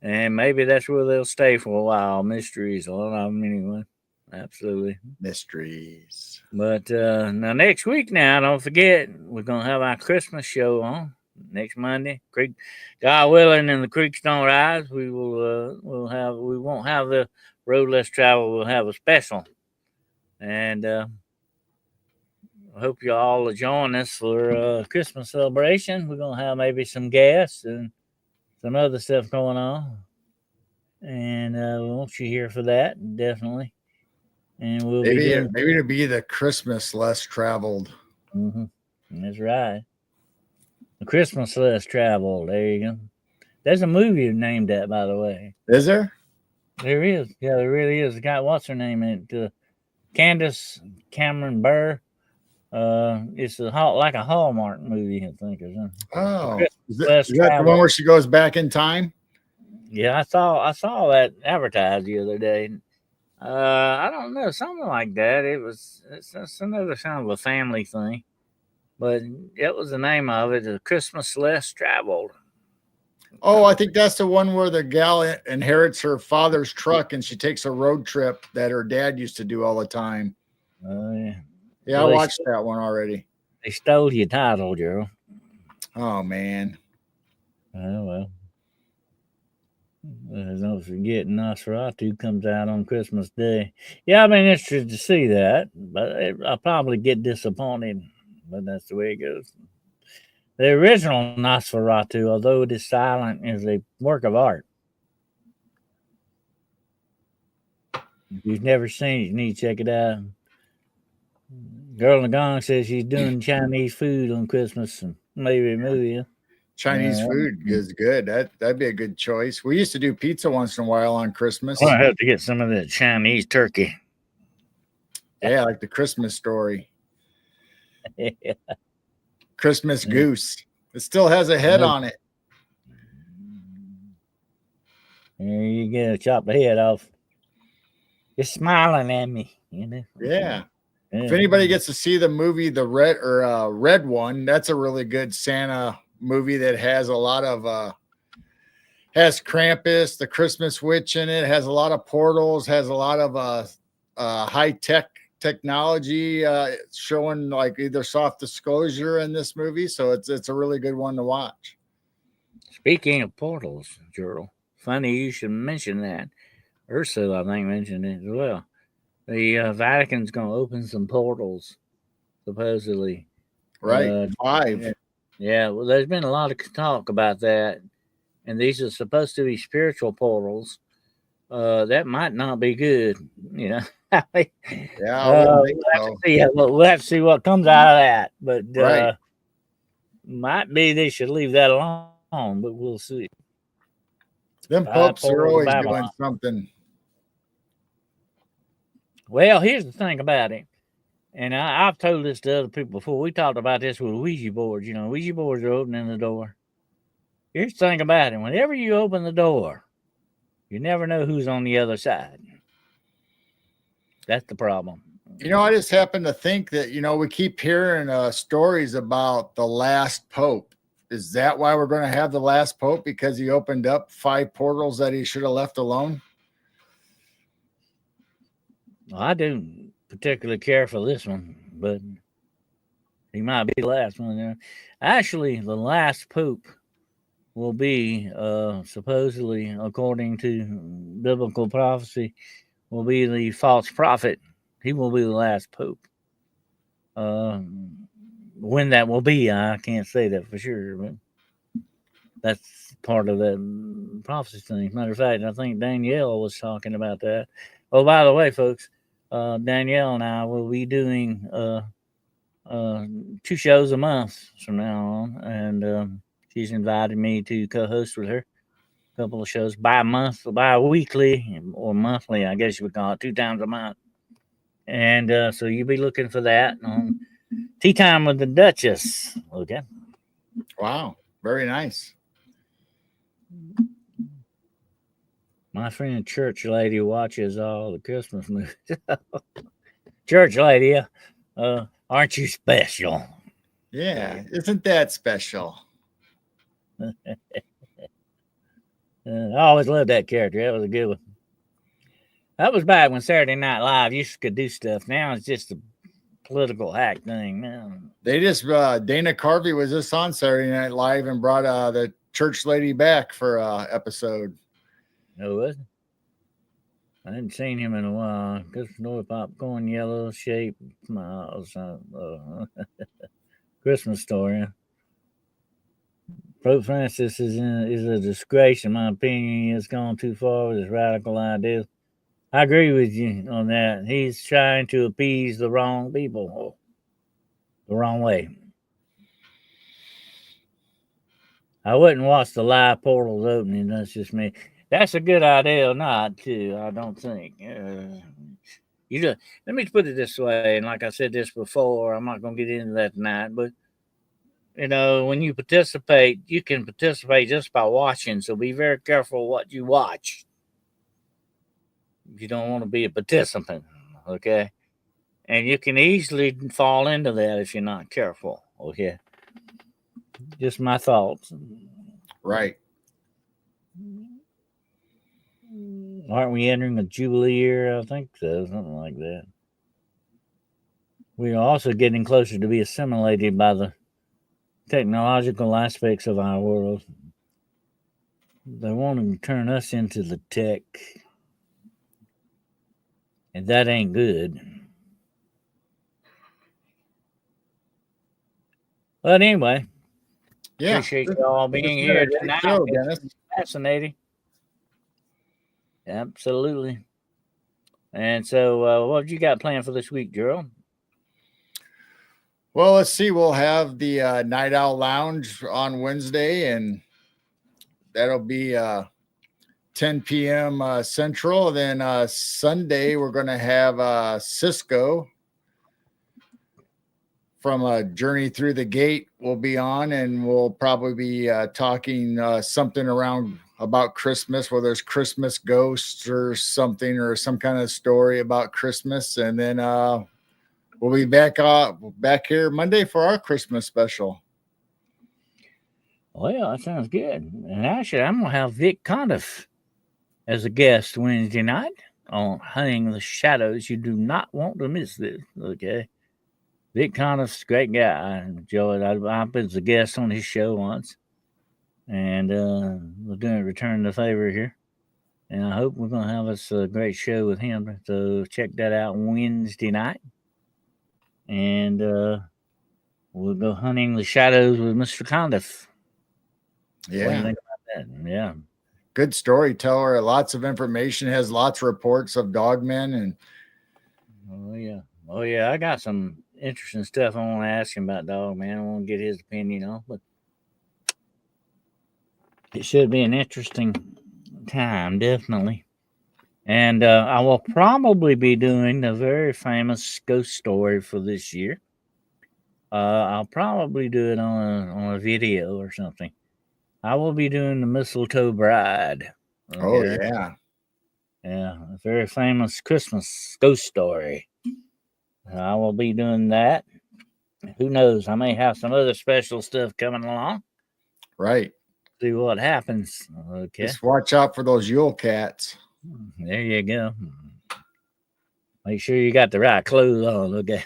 And maybe that's where they'll stay for a while. Mysteries, a lot of them anyway. Absolutely. Mysteries. But now next week now, don't forget, we're gonna have our Christmas show on next Monday. Creek, God willing, and the creeks don't rise. We will we won't have the road less travel. We'll have a special, and I hope you all will join us for Christmas celebration. We're gonna have maybe some guests and some other stuff going on, and we want you here for that definitely. And we'll be doing maybe to be the Christmas less traveled. Mm-hmm. That's right. The Christmas Less Travel. There you go. There's a movie named that, by the way. Is there? There is. Yeah, there really is. The guy, what's her name in it? Candace Cameron Burr. It's like a Hallmark movie, I think, or something. Oh, is Less that the one where she goes back in time? Yeah, I saw that advertised the other day. I don't know, something like that. It's another kind of a family thing, but it was the name of it. The Christmas Less Traveled. Oh, I think that's the one where the gal inherits her father's truck and she takes a road trip that her dad used to do all the time. Oh, yeah. Yeah, well, I watched that one already. They stole your title, Gerald. Oh, man. Oh, well. Don't forget, Nosferatu comes out on Christmas Day. Yeah, I've been interested to see that, but I'll probably get disappointed. But that's the way it goes. The original Nosferatu, although it is silent, is a work of art. If you've never seen it, you need to check it out. Girl in the Gong says she's doing Chinese food on Christmas and maybe a movie. Chinese food is good. That'd be a good choice. We used to do pizza once in a while on Christmas. I have to get some of that Chinese turkey. Yeah, like the Christmas Story. Christmas goose. It still has a head on it. There you go. Chop the head off. Just smiling at me, you know. Yeah. If anybody gets to see the movie, the red one, that's a really good Santa movie that has a lot of has Krampus, the Christmas witch in it, has a lot of portals, has a lot of high-tech technology showing like either soft disclosure in this movie. So it's a really good one to watch. Speaking of portals, Gerald, funny you should mention that. Ursula, I think, mentioned it as well. The Vatican's going to open some portals, supposedly. Right, 5. Yeah, well, there's been a lot of talk about that, and these are supposed to be spiritual portals. That might not be good, you know. Yeah, we'll have to see what comes out of that, but right. Might be they should leave that alone, but we'll see. Them popes are always doing something. Well, here's the thing about it, and I've told this to other people before. We talked about this with Ouija boards. You know, Ouija boards are opening the door. Here's the thing about it. Whenever you open the door, you never know who's on the other side. That's the problem. You know, I just happen to think that, you know, we keep hearing stories about the last pope. Is that why we're going to have the last pope? Because he opened up 5 portals that he should have left alone? Well, I don't particularly care for this one, but he might be the last one. Actually, the last pope will be, supposedly, according to biblical prophecy, will be the false prophet. He will be the last pope. When that will be, I can't say that for sure, but that's part of the prophecy thing. Matter of fact, I think Danielle was talking about that. Oh, by the way, folks, Danielle and I will be doing 2 shows a month from now on, and she's invited me to co-host with her a couple of shows bi-weekly or monthly, I guess you would call it, 2 times a month. And so you'll be looking for that on Tea Time with the Duchess. Okay. Wow. Very nice. My friend Church Lady watches all the Christmas movies. church lady, aren't you special? Yeah, isn't that special? I always loved that character. That was a good one. That was back when Saturday Night Live used to do stuff. Now it's just a political hack thing. Now They just Dana Carvey was just on Saturday Night Live and brought the church lady back for episode. no, was it? I hadn't seen him in a while. Christmas popcorn, yellow shape, smiles. Christmas story. Pope Francis is a disgrace, in my opinion. He has gone too far with his radical ideas. I agree with you on that. He's trying to appease the wrong people, the wrong way. I wouldn't watch the live portals opening. That's just me. That's a good idea or not, too. I don't think. You just, let me put it this way, and like I said this before, I'm not going to get into that tonight, but when you participate, you can participate just by watching. So be very careful what you watch. You don't want to be a participant, okay? And you can easily fall into that if you're not careful, okay? Just my thoughts. Right. Aren't we entering a Jubilee year? I think so, something like that. We are also getting closer to be assimilated by the technological aspects of our world. They want to turn us into the tech, and that ain't good. But anyway, Yeah. appreciate you all being here tonight. Show, Dennis. It's fascinating. Absolutely. And so, what have you got planned for this week, Gerald? Well, let's see. We'll have the Night Owl Lounge on Wednesday, and that'll be 10 p.m. Central. Then Sunday, we're going to have Cisco from Journey Through the Gate will be on, and we'll probably be talking something around about Christmas, whether it's Christmas ghosts or something, or some kind of story about Christmas. And then we'll be back here Monday for our Christmas special. Well, that sounds good. And actually, I'm going to have Vic Condiff as a guest Wednesday night on Hunting the Shadows. You do not want to miss this, okay? Vic Conniff's a great guy. I enjoyed it. I've been as a guest on his show once. And we're doing a return the favor here. And I hope we're going to have us a great show with him. So check that out Wednesday night. And we'll go hunting the shadows with Mr. Condiff. Yeah. What do you think about that? Yeah. Good storyteller. Lots of information. Has lots of reports of dogmen. And Oh yeah. I got some interesting stuff I want to ask him about dog, man. I want to get his opinion on, but it should be an interesting time, definitely. And I will probably be doing the very famous ghost story for this year. I'll probably do it on a video or something. I will be doing the Mistletoe Bride. Okay? Oh yeah, yeah, a very famous Christmas ghost story. I will be doing that. Who knows? I may have some other special stuff coming along. Right. See what happens. Okay. Just watch out for those Yule cats. There you go. Make sure you got the right clothes on. Okay.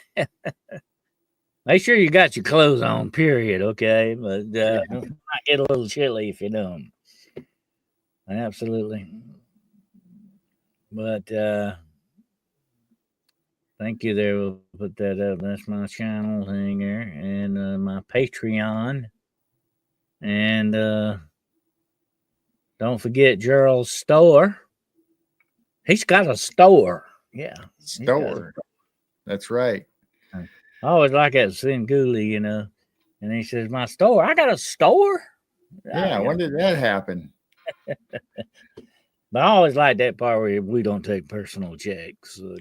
Make sure you got your clothes on, period. Okay. But it might get a little chilly if you don't. Absolutely. But thank you there. We'll put that up. That's my channel thing there and my Patreon. And don't forget Gerald's store. He's got a store. Yeah. Store. That's right. I always like that Singuli, And he says, my store. I got a store? Yeah. When did that happen? But I always like that part where we don't take personal checks. So,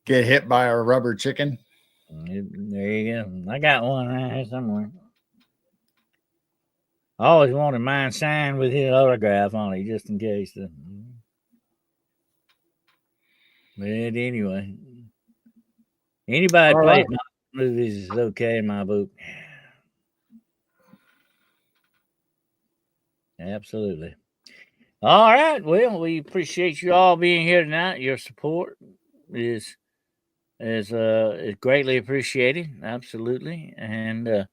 Get hit by a rubber chicken. There you go. I got one right here somewhere. I always wanted mine signed with his autograph on it, just in case. But anyway, anybody All plays right. movies is okay in my book. Absolutely. All right. Well, we appreciate you all being here tonight. Your support is is greatly appreciated. Absolutely. And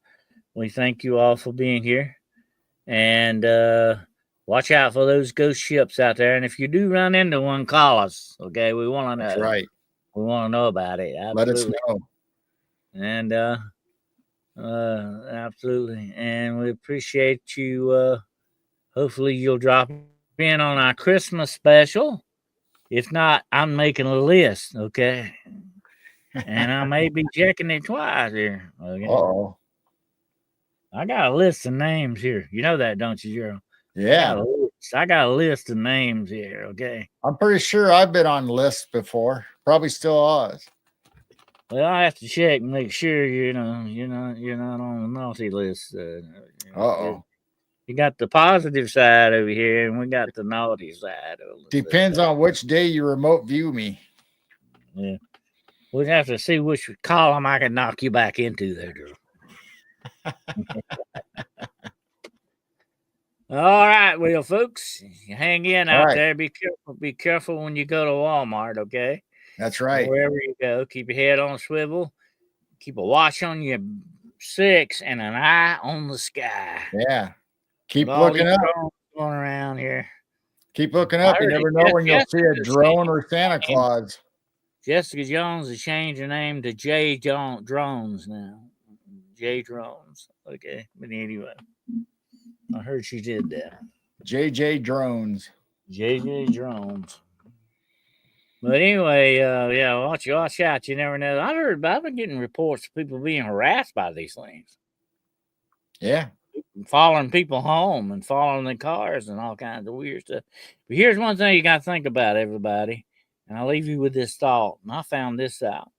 we thank you all for being here. And watch out for those ghost ships out there. And if you do run into one, call us. Okay, we want to That's know. right. We want to know about it. Let us Absolutely. know. And absolutely. And we appreciate you. Hopefully, you'll drop in on our Christmas special. If not, I'm making a list. Okay. And I may be checking it twice here. Okay. Uh-oh. I got a list of names here. You know that, don't you, Gerald? Yeah. I got a list of names here. Okay. I'm pretty sure I've been on lists before. Probably still was. Well, I have to check and make sure you're not on the naughty list. Uh-oh. You got the positive side over here, and we got the naughty side. Depends on which day you remote view me. Yeah, we'd have to see which column I can knock you back into there, Drew. All right, well, folks, hang in out there. Be careful. Be careful when you go to Walmart. Okay. That's right. Wherever you go, keep your head on a swivel. Keep a watch on your six and an eye on the sky. Yeah. Keep looking up. Going around here. Keep looking up. You never know when you'll see a drone or Santa Claus. Jessica Jones has changed her name to J. Drones now. J. Drones. Okay. But anyway, I heard she did that. JJ Drones. JJ Drones. But anyway, yeah, watch out. You never know. I've been getting reports of people being harassed by these things. Yeah. Following people home and following their cars and all kinds of weird stuff. But here's one thing you got to think about, everybody. And I'll leave you with this thought. And I found this out.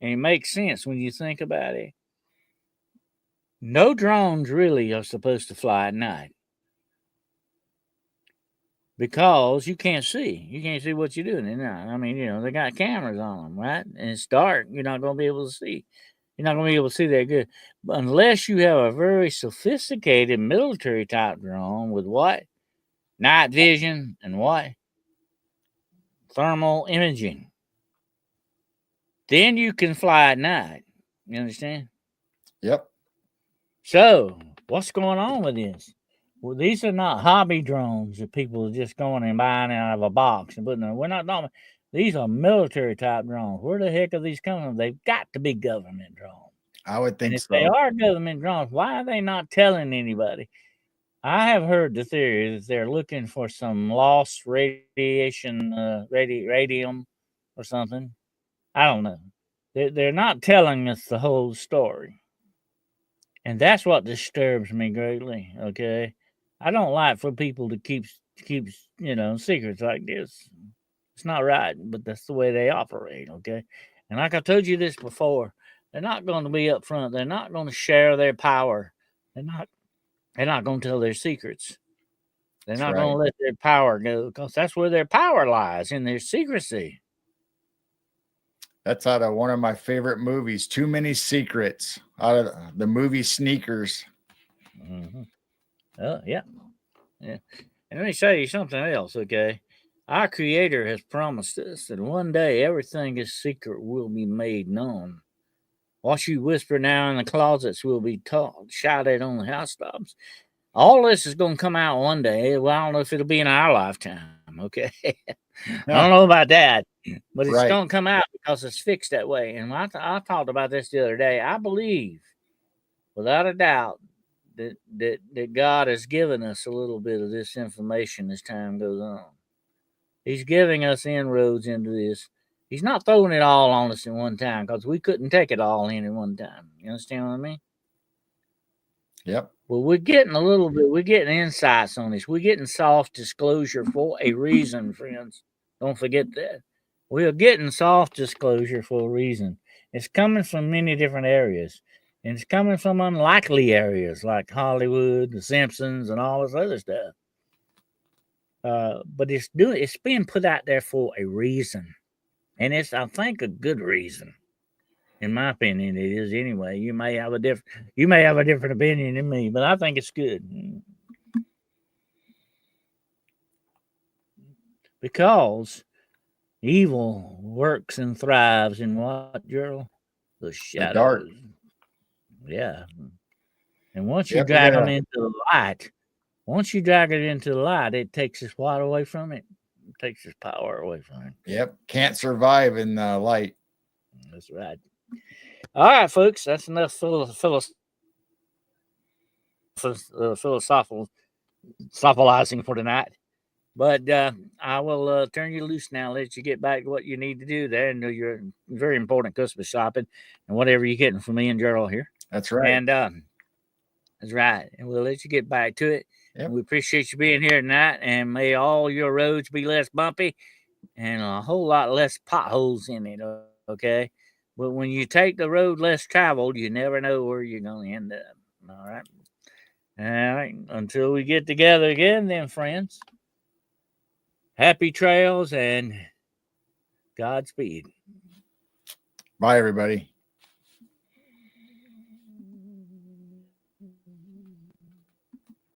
And it makes sense when you think about it. No drones really are supposed to fly at night. Because you can't see. You can't see what you're doing at night. I mean, they got cameras on them, right? And it's dark. You're not going to be able to see. You're not going to be able to see that good. But unless you have a very sophisticated military type drone with what? Night vision and what? Thermal imaging. Then you can fly at night. You understand? Yep. So, what's going on with this? Well, these are not hobby drones that people are just going and buying out of a box and putting them. We're not talking. These are military type drones. Where the heck are these coming from? They've got to be government drones. I would think and if so. they are government drones, why are they not telling anybody? I have heard the theory that they're looking for some lost radiation, radium or something. I don't know. They're not telling us the whole story. And that's what disturbs me greatly, okay? I don't like for people to keep secrets like this. It's not right, but that's the way they operate, okay? And like I told you this before, they're not going to be upfront. They're not going to share their power. They're not going to tell their secrets. They're not going to let their power go because that's where their power lies, in their secrecy. That's out of one of my favorite movies, Too Many Secrets, out of the movie Sneakers. Mm-hmm. Oh, yeah. Yeah. And let me tell you something else, okay? Our Creator has promised us that one day everything is secret will be made known. What you whisper now in the closets will be shouted on the housetops. All this is going to come out one day. Well, I don't know if it'll be in our lifetime, okay? I don't know about that, but it's going to come out because it's fixed that way. And I talked about this the other day. I believe, without a doubt, that God has given us a little bit of this information as time goes on. He's giving us inroads into this. He's not throwing it all on us in one time because we couldn't take it all in at one time. You understand what I mean? Yep. Well, we're getting a little bit, we're getting insights on this. We're getting soft disclosure for a reason, friends. Don't forget that. We are getting soft disclosure for a reason. It's coming from many different areas. And it's coming from unlikely areas like Hollywood, The Simpsons, and all this other stuff. But it's being put out there for a reason. And it's, I think, a good reason. In my opinion, it is anyway. You may have a different opinion than me, but I think it's good. Because evil works and thrives in what, Gerald? The The shadows. dark. Yeah. And once you Yep, we drag them gotta. into the light, once you drag it into the light, it takes its what away from it? It takes its power away from it. Yep, can't survive in the light. That's right. All right, folks, that's enough philosophizing for tonight. But I will turn you loose now, let you get back to what you need to do there and do your very important Christmas shopping and whatever you're getting from me and Gerald here. That's right. And that's right. And we'll let you get back to it. Yep. We appreciate you being here tonight, and may all your roads be less bumpy and a whole lot less potholes in it, okay? But when you take the road less traveled, you never know where you're going to end up, all right? All right, until we get together again, then, friends, happy trails and Godspeed. Bye, everybody.